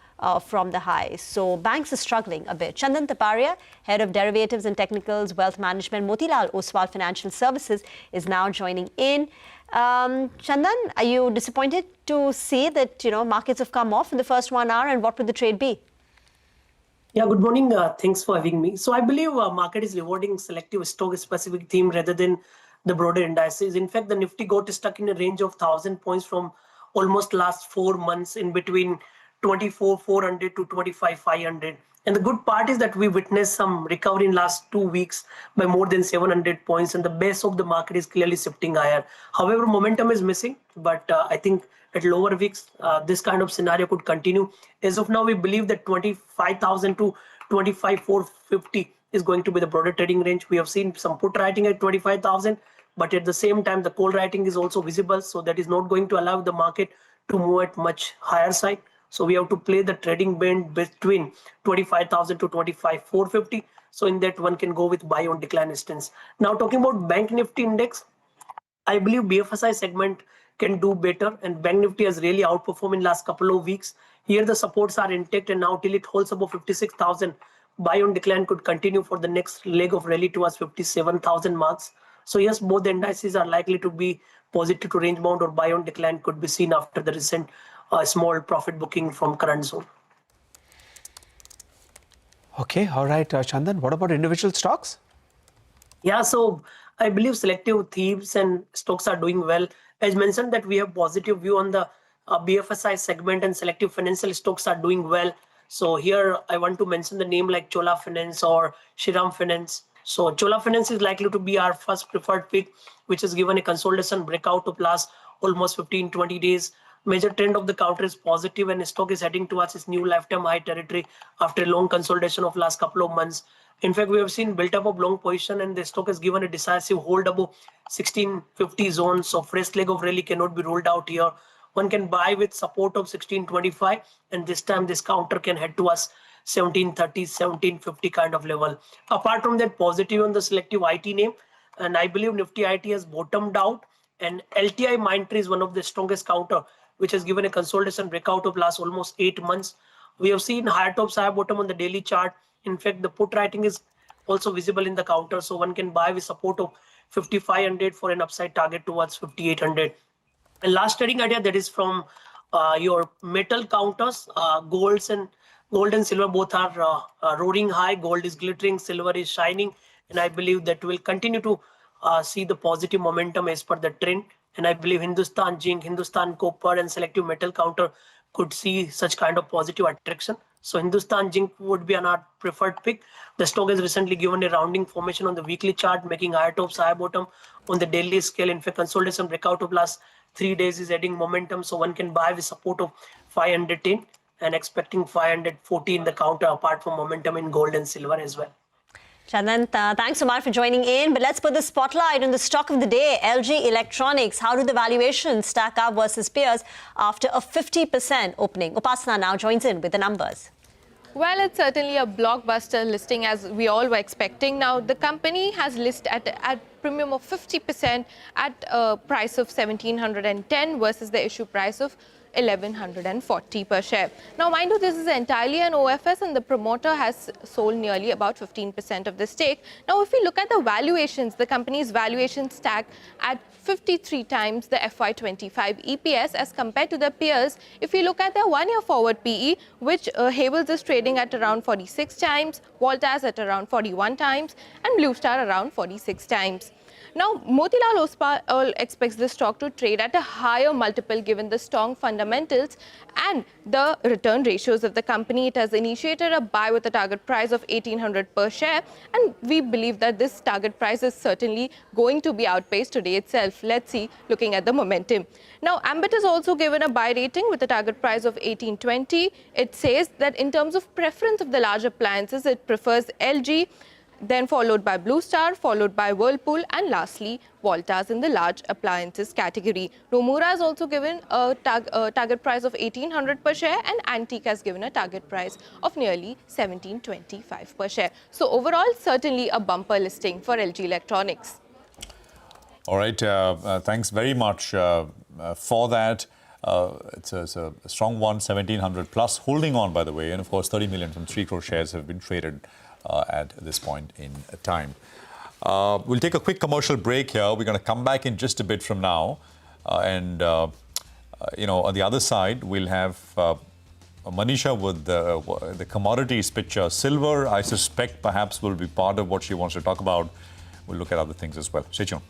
from the highs. So banks are struggling a bit. Chandan Taparia, Head of Derivatives and Technicals Wealth Management, Motilal Oswal Financial Services, is now joining in. Chandan, are you disappointed to see that markets have come off in the first 1 hour, and what would the trade be? Yeah, good morning. Thanks for having me. So I believe market is rewarding selective stock-specific theme rather than the broader indices. In fact, the Nifty got stuck in a range of 1,000 points from almost last 4 months in between 24,400 to 25,500. And the good part is that we witnessed some recovery in last 2 weeks by more than 700 points, and the base of the market is clearly shifting higher. However, momentum is missing, but I think at lower weeks, this kind of scenario could continue. As of now, we believe that 25,000 to 25,450 is going to be the broader trading range. We have seen some put writing at 25,000, but at the same time, the call writing is also visible. So that is not going to allow the market to move at much higher side. So we have to play the trading band between 25,000 to 25,450. So in that, one can go with buy on decline instance. Now talking about Bank Nifty index, I believe BFSI segment can do better, and Bank Nifty has really outperformed in last couple of weeks. Here the supports are intact, and now till it holds above 56,000, buy on decline could continue for the next leg of rally towards 57,000 marks. So yes, both the indices are likely to be positive to range bound, or buy on decline could be seen after the recent small profit booking from current zone. Okay, all right, Chandan, what about individual stocks? Yeah, so I believe selective themes and stocks are doing well. As mentioned, that we have positive view on the BFSI segment, and selective financial stocks are doing well. So here I want to mention the name like Chola Finance or Shriram Finance. So Chola Finance is likely to be our first preferred pick, which has given a consolidation breakout of last almost 15-20 days. Major trend of the counter is positive, and stock is heading towards its new lifetime high territory after a long consolidation of last couple of months. In fact, we have seen built up of long position, and the stock has given a decisive hold above 1650 zone. So fresh leg of rally cannot be ruled out here. One can buy with support of 1625, and this time this counter can head to us 1730, 1750 kind of level. Apart from that, positive on the selective IT name, and I believe Nifty IT has bottomed out, And LTI Mindtree is one of the strongest counter, which has given a consolidation breakout of last almost 8 months. We have seen higher tops, higher bottom on the daily chart. In fact, the put writing is also visible in the counter, so one can buy with support of 5,500 for an upside target towards 5,800. And last trading idea that is from your metal counters, gold and silver both are roaring high. Gold is glittering, silver is shining, and I believe that will continue to see the positive momentum as per the trend. And I believe Hindustan Zinc, Hindustan Copper, and selective metal counter could see such kind of positive attraction. So Hindustan Zinc would be our preferred pick. The stock has recently given a rounding formation on the weekly chart, making higher tops, higher bottom on the daily scale. In fact, consolidation breakout of last 3 days is adding momentum, so one can buy with support of 510 and expecting 540 in the counter, apart from momentum in gold and silver as well. Chandan, thanks so much for joining in. But let's put the spotlight on the stock of the day, LG Electronics. How do the valuations stack up versus peers after a 50% opening? Upasana now joins in with the numbers. Well, it's certainly a blockbuster listing as we all were expecting. Now, the company has listed at premium of 50% at a price of 1,710 versus the issue price of 1,140 per share. Now, mind you, this is entirely an OFS and the promoter has sold nearly about 15% of the stake. Now, if we look at the valuations, the company's valuation stack at 53 times the FY25 EPS as compared to the peers. If we look at the 1-year forward PE, which Havells is trading at around 46 times, Voltas at around 41 times, and Blue Star around 46 times. Now, Motilal Oswal expects the stock to trade at a higher multiple given the strong fundamentals and the return ratios of the company. It has initiated a buy with a target price of 1,800 per share, and we believe that this target price is certainly going to be outpaced today itself. Let's see, looking at the momentum. Now, Ambit is also given a buy rating with a target price of 1,820. It says that in terms of preference of the large appliances, it prefers LG, then followed by Blue Star, followed by Whirlpool, and lastly, Voltas in the large appliances category. Nomura has also given a target price of 1,800 per share, and Antique has given a target price of nearly 1,725 per share. So overall, certainly a bumper listing for LG Electronics. All right, thanks very much for that. It's a strong one, 1,700 plus, holding on, by the way, and of course 30 million from 3 crore shares have been traded at this point in time. We'll take a quick commercial break here. We're going to come back in just a bit from now. And on the other side, we'll have Manisha with the commodities picture. Silver, I suspect, perhaps will be part of what she wants to talk about. We'll look at other things as well. Stay tuned.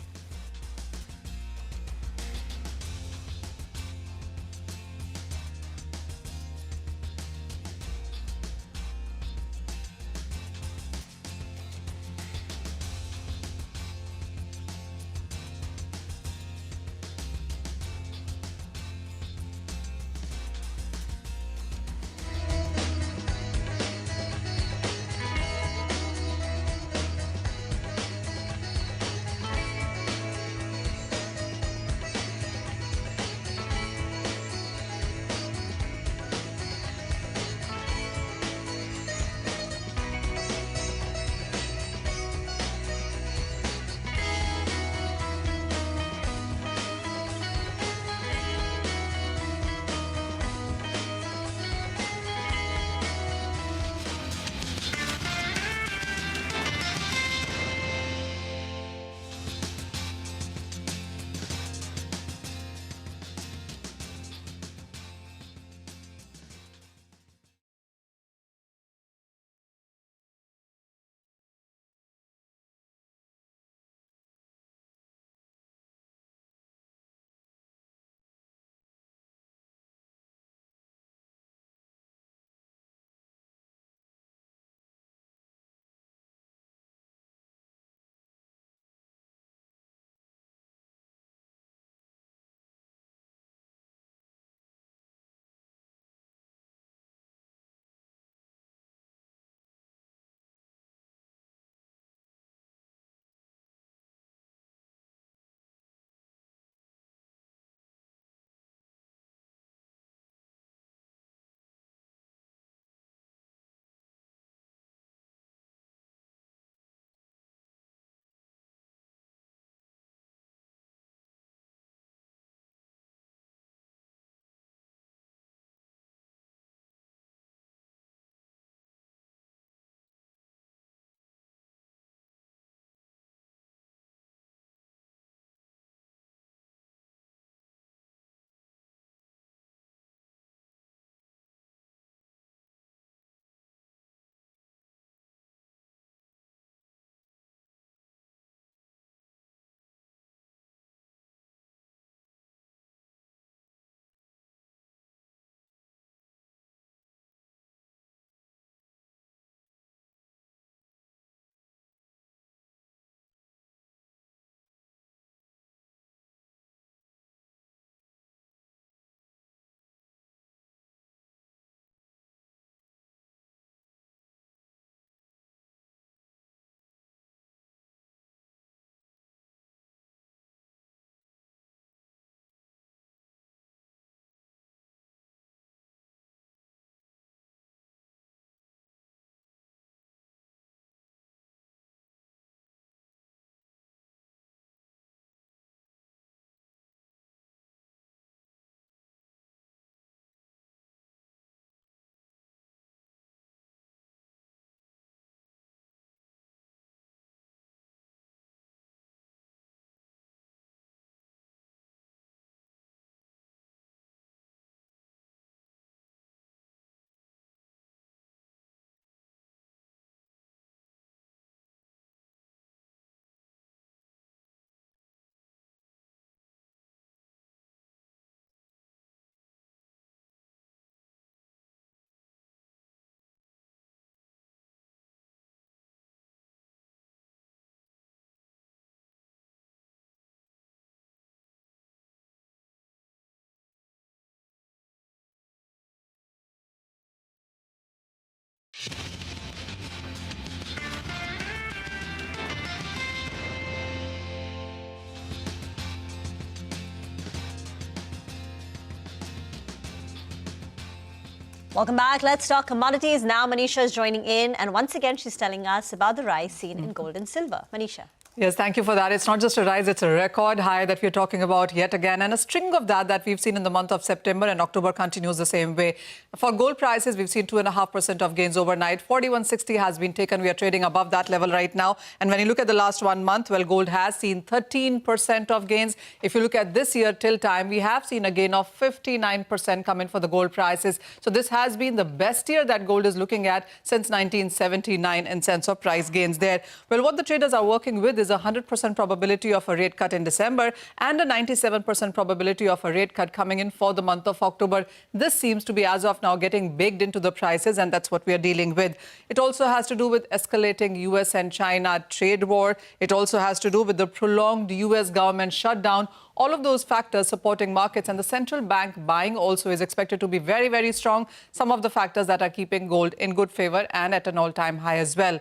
Welcome back. Let's talk commodities. Now Manisha is joining in, and once again she's telling us about the rise seen in gold and silver. Manisha. Yes, thank you for that. It's not just a rise, it's a record high that we're talking about yet again. And a string of that we've seen in the month of September, and October continues the same way. For gold prices, we've seen 2.5% of gains overnight. 4160 has been taken. We are trading above that level right now. And when you look at the last 1 month, well, gold has seen 13% of gains. If you look at this year till time, we have seen a gain of 59% come in for the gold prices. So this has been the best year that gold is looking at since 1979 in sense of price gains there. Well, what the traders are working with is a 100% probability of a rate cut in December and a 97% probability of a rate cut coming in for the month of October. This seems to be, as of now, getting baked into the prices, and that's what we are dealing with. It also has to do with escalating US and China trade war. It also has to do with the prolonged US government shutdown. All of those factors supporting markets, and the central bank buying also is expected to be very, very strong. Some of the factors that are keeping gold in good favor and at an all-time high as well.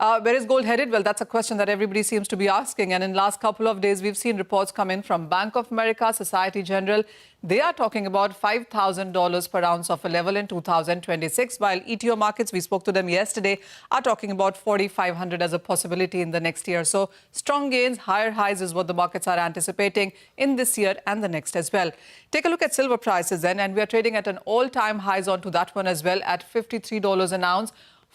Where is gold headed? Well, that's a question that everybody seems to be asking. And in the last couple of days, we've seen reports come in from Bank of America, Societe Generale. They are talking about $5,000 per ounce of a level in 2026, while ETO markets, we spoke to them yesterday, are talking about 4,500 as a possibility in the next year. So strong gains, higher highs is what the markets are anticipating in this year and the next as well. Take a look at silver prices then, and we are trading at an all-time highs onto that one as well at $53 an ounce.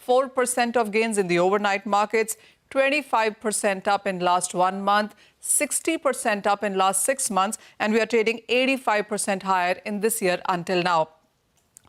4% of gains in the overnight markets, 25% up in last 1 month, 60% up in last 6 months, and we are trading 85% higher in this year until now.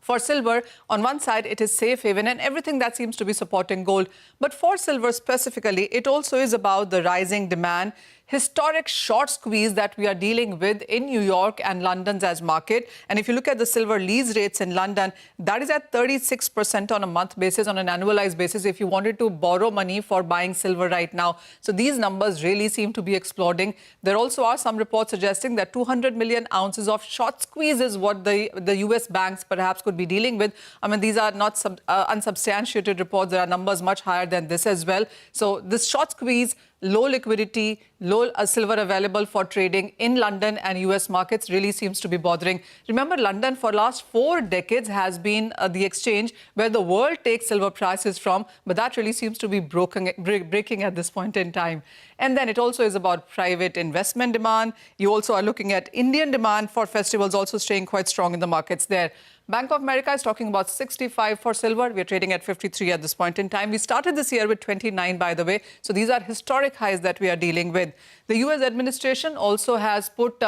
For silver, on one side, it is safe haven and everything that seems to be supporting gold. But for silver specifically, it also is about the rising demand, historic short squeeze that we are dealing with in New York and London's as market. And if you look at the silver lease rates in London, that is at 36% on a month basis, on an annualized basis, if you wanted to borrow money for buying silver right now. So these numbers really seem to be exploding. There also are some reports suggesting that 200 million ounces of short squeeze is what the US banks perhaps could be dealing with. I mean, these are not unsubstantiated reports. There are numbers much higher than this as well. So this short squeeze, low liquidity, low silver available for trading in London and US markets really seems to be bothering. Remember, London for last 4 decades has been the exchange where the world takes silver prices from, but that really seems to be breaking at this point in time. And then it also is about private investment demand. You also are looking at Indian demand for festivals also staying quite strong in the markets there. Bank of America is talking about 65 for silver. We're trading at 53 at this point in time. We started this year with 29, by the way. So these are historic highs that we are dealing with. The US administration also has put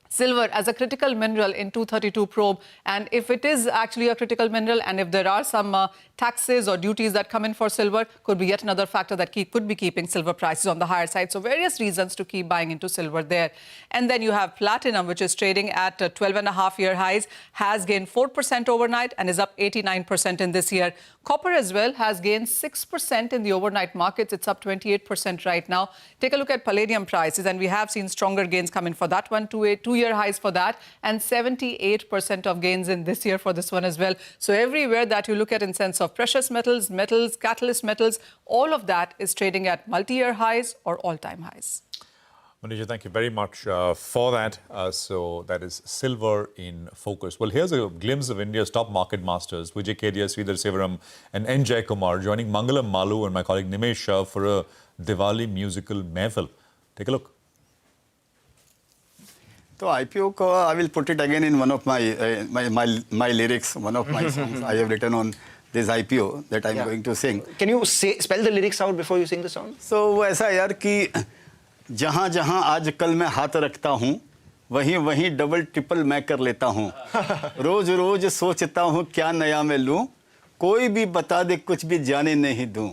silver as a critical mineral in 232 probe. And if it is actually a critical mineral, and if there are some taxes or duties that come in for silver, could be yet another factor that could be keeping silver prices on the higher side. So various reasons to keep buying into silver there. And then you have platinum, which is trading at 12.5-year highs, has gained 4% overnight and is up 89% in this year. Copper as well has gained 6% in the overnight markets. It's up 28% right now. Take a look at palladium prices, and we have seen stronger gains come in for that one, 2-year highs for that, and 78% of gains in this year for this one as well. So everywhere that you look at in sense of precious metals, catalyst metals, all of that is trading at multi-year highs or all-time highs. Manisha, thank you very much for that. So that is silver in focus. Well, here's a glimpse of India's top market masters, Vijay Kedia, Sridhar Sivaram and N. Jaikumar, joining Mangalam Malu and my colleague Nimesh Shah for a Diwali musical mehfil. Take a look. So IPO, I will put it again in one of my lyrics, one of my songs I have written on this IPO that I'm going to sing. Can you spell the lyrics out before you sing the song? So ऐसा यार कि जहाँ जहाँ आजकल मैं हाथ रखता हूँ, वहीं वहीं डबल ट्रिपल मैं कर लेता हूँ. रोज रोज सोचता हूँ क्या नया मैं लूँ, कोई भी बता दे कुछ भी जाने नहीं दूँ.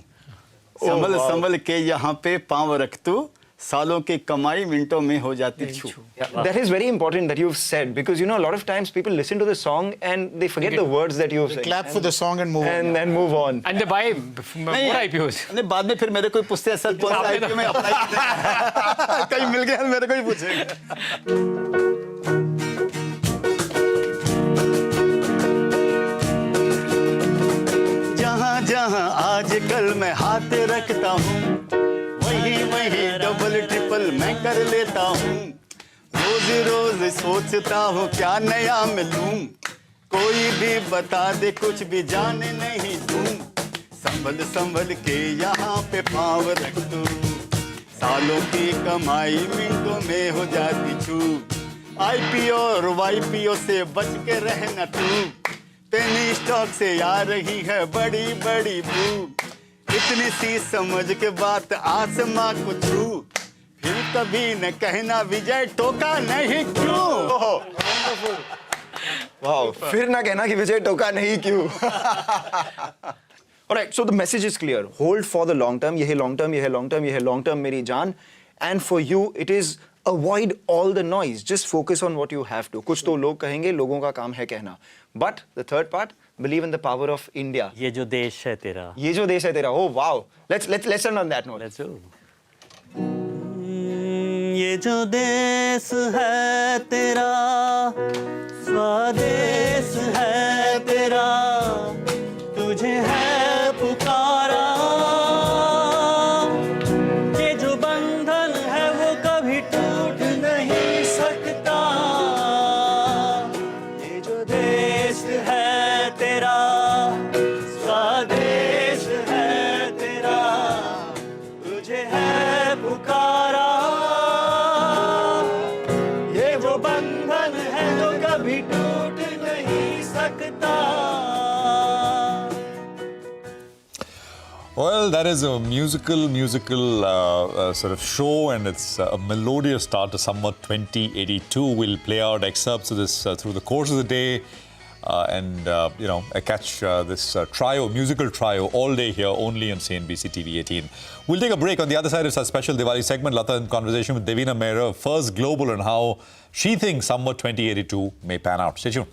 संभल संभल के यहाँ पे पाँव रख तू, सालों की कमाई मिनटों में हो जाती छू. That is very important that you've said, because you know a lot of times people listen to the song and they forget the words that you've said. Clap for the song and move on. And then move on. And they buy more IPOs. नहीं बाद में फिर मेरे कोई पूछते हैं sir कौन सा IPO में अप्लाई किया, कहीं मिल गया मेरे को ही पूछेंगे. जहाँ जहाँ आजकल मैं हाथ रखता हूँ, वही वही डबल ट्रिपल मैं कर लेता हूँ. रोज रोज सोचता हूँ क्या नया मैं लूँ, कोई भी बता दे कुछ भी जाने नहीं दूं, संभल संभल के यहाँ पे पाँव रख दूं, सालों की कमाई मिनटों में हो जाती चूक, आईपीओ और वाईपीओ से बच के रहना तू, पेनी स्टॉक से आ रही है बड़ी बड़ी भूख, इतनी सी समझ के बात आसमां को छू, फिर कभी न कहना विजय टोका नहीं क्यों। Wow, फिर ना कहना कि विजय टोका नहीं क्यों। Alright, so the message is clear. Hold for the long term. ये है long term, ये है long term, ये है long term मेरी जान. And for you, it is avoid all the noise. Just focus on what you have to. कुछ तो लोग कहेंगे, लोगों का काम है कहना. But the third part, believe in the power of India. ये जो देश है तेरा. ये जो देश है तेरा. Oh wow. Let's end on that note. Let's do. ये जो देश है तेरा, स्वदेश है तेरा, तुझे है पुकारा, ये जो बंधन है वो कभी टूट नहीं सकता, ये जो देश है तेरा, स्वदेश है तेरा, तुझे है पुकारा, ये जो बंधन है जो कभी टूट नहीं सकता। Well, that is a musical sort of show, and it's a melodious start to Summer 2082. We'll play out excerpts of this through the course of the day, and catch this musical trio all day here only on CNBC-TV18. We'll take a break. On the other side, it's our special Diwali segment. Lata in conversation with Devina Mehra of First Global on how she thinks Summer 2082 may pan out. Stay tuned.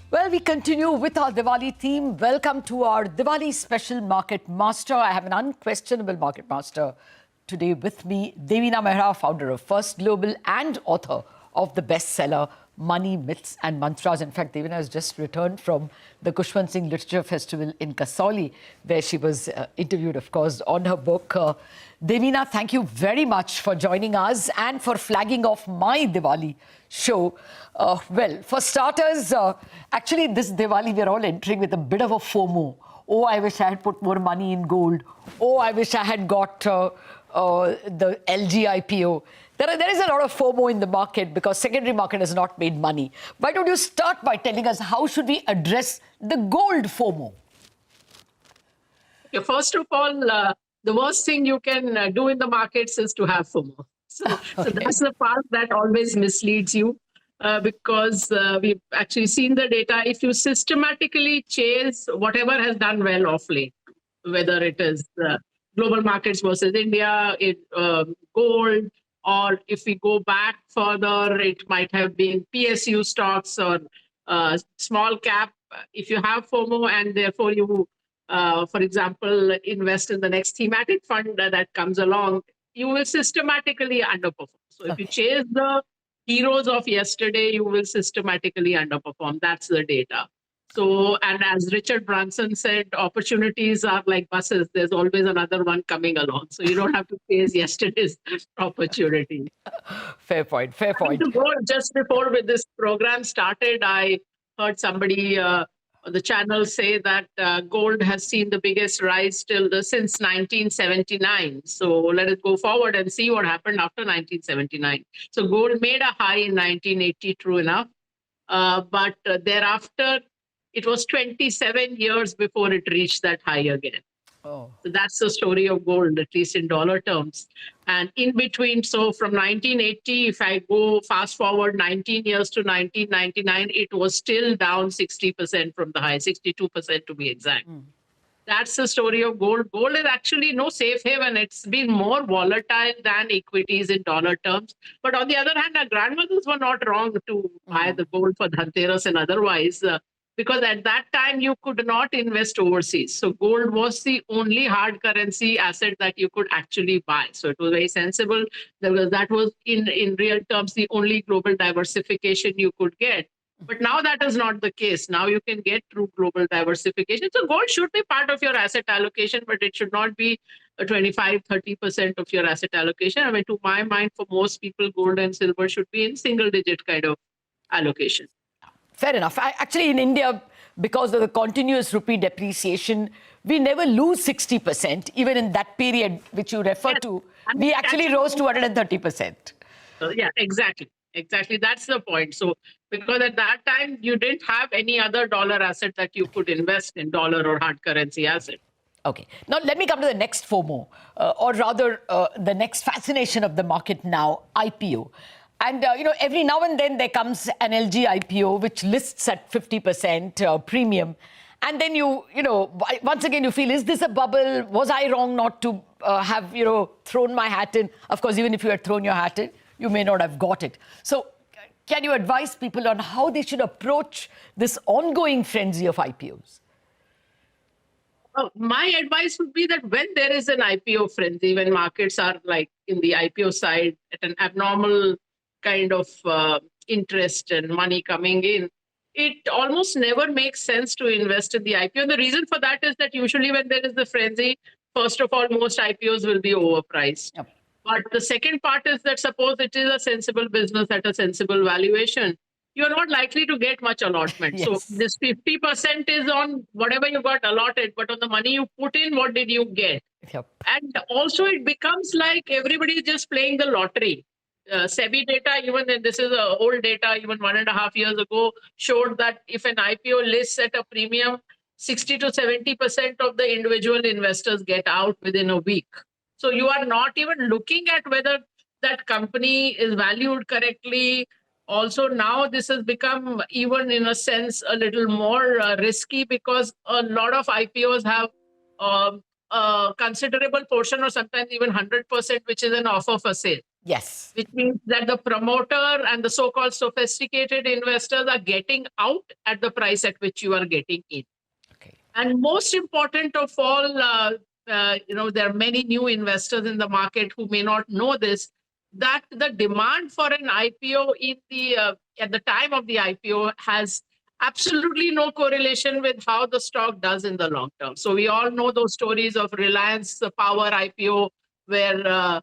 Well, we continue with our Diwali theme. Welcome to our Diwali special market master. I have an unquestionable market master today with me, Devina Mehra, founder of First Global and author of the bestseller Money, Myths and Mantras. In fact, Devina has just returned from the Kushwant Singh Literature Festival in Kasauli, where she was interviewed, of course, on her book. Devina, thank you very much for joining us and for flagging off my Diwali show. Well, for starters, actually this Diwali we're all entering with a bit of a FOMO. Oh, I wish I had put more money in gold. Oh, I wish I had got the LG IPO. There is a lot of FOMO in the market because secondary market has not made money. Why don't you start by telling us how should we address the gold FOMO? Okay, first of all, the worst thing you can do in the markets is to have FOMO. So that's the part that always misleads you because we've actually seen the data. If you systematically chase whatever has done well of late, whether it is global markets versus India, gold, or if we go back further, it might have been PSU stocks or small cap. If you have FOMO and therefore you, for example, invest in the next thematic fund that comes along, you will systematically underperform. So if you chase the heroes of yesterday, you will systematically underperform. That's the data. So, and as Richard Branson said, opportunities are like buses. There's always another one coming along. So you don't have to chase yesterday's opportunity. Fair point, fair point. Just before this program started, I heard somebody on the channel say that gold has seen the biggest rise since 1979. So let us go forward and see what happened after 1979. So gold made a high in 1980, true enough. But thereafter, it was 27 years before it reached that high again. Oh. So that's the story of gold, at least in dollar terms. And in between, so from 1980, if I go fast forward 19 years to 1999, it was still down 60% from the high, 62% to be exact. That's the story of gold. Gold is actually no safe haven. It's been more volatile than equities in dollar terms. But on the other hand, our grandmothers were not wrong to buy the gold for Dhanteras and otherwise. Because at that time, you could not invest overseas. So gold was the only hard currency asset that you could actually buy. So it was very sensible. That was, in real terms, the only global diversification you could get. But now that is not the case. Now you can get true global diversification. So gold should be part of your asset allocation, but it should not be 25, 30% of your asset allocation. I mean, to my mind, for most people, gold and silver should be in single-digit kind of allocation. Fair enough. Actually, in India, because of the continuous rupee depreciation, we never lose 60%. Even in that period which you refer to, we actually rose to 130%. Yeah, exactly. Exactly. That's the point. So because at that time, you didn't have any other dollar asset that you could invest in, dollar or hard currency asset. Okay. Now, let me come to the next FOMO, or rather the next fascination of the market now, IPO. And, every now and then there comes an LG IPO, which lists at 50% premium. And then once again, you feel, is this a bubble? Was I wrong not to have, thrown my hat in? Of course, even if you had thrown your hat in, you may not have got it. So can you advise people on how they should approach this ongoing frenzy of IPOs? My advice would be that when there is an IPO frenzy, when markets are like in the IPO side at an abnormal kind of interest and money coming in, it almost never makes sense to invest in the IPO. And the reason for that is that usually when there is the frenzy, first of all, most IPOs will be overpriced. Yep. But the second part is that suppose it is a sensible business at a sensible valuation, you're not likely to get much allotment. Yes. So this 50% is on whatever you got allotted, but on the money you put in, what did you get? Yep. And also it becomes like everybody is just playing the lottery. SEBI data, even this is old data, even 1.5 years ago, showed that if an IPO lists at a premium, 60 to 70% of the individual investors get out within a week. So you are not even looking at whether that company is valued correctly. Also, now this has become, even in a sense, a little more risky because a lot of IPOs have a considerable portion or sometimes even 100%, which is an offer for sale. Yes. Which means that the promoter and the so-called sophisticated investors are getting out at the price at which you are getting in. And most important of all, there are many new investors in the market who may not know this, that the demand for an IPO at the time of the IPO has absolutely no correlation with how the stock does in the long term. So we all know those stories of Reliance Power IPO, where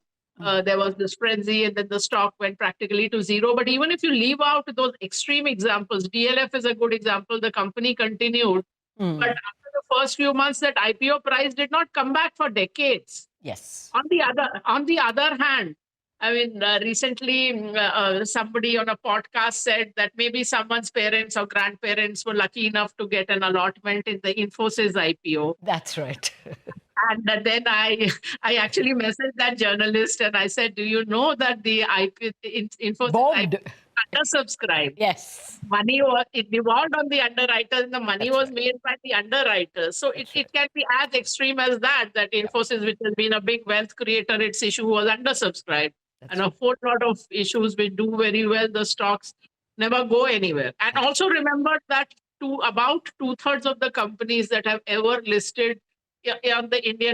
there was this frenzy and then the stock went practically to zero. But even if you leave out those extreme examples, DLF is a good example. The company continued. But after the first few months, that IPO price did not come back for decades. Yes. On the other hand, I mean, recently somebody on a podcast said that maybe someone's parents or grandparents were lucky enough to get an allotment in the Infosys IPO. That's right. And then I actually messaged that journalist and I said, do you know that the Infosys IPO undersubscribed? Yes. It devolved on the underwriters and the money was made by the underwriters. So it can be as extreme as that Infosys, which has been a big wealth creator, its issue was undersubscribed. And a whole lot of issues which do very well, the stocks never go anywhere. And also remember that about 2/3 of the companies that have ever listed on the Indian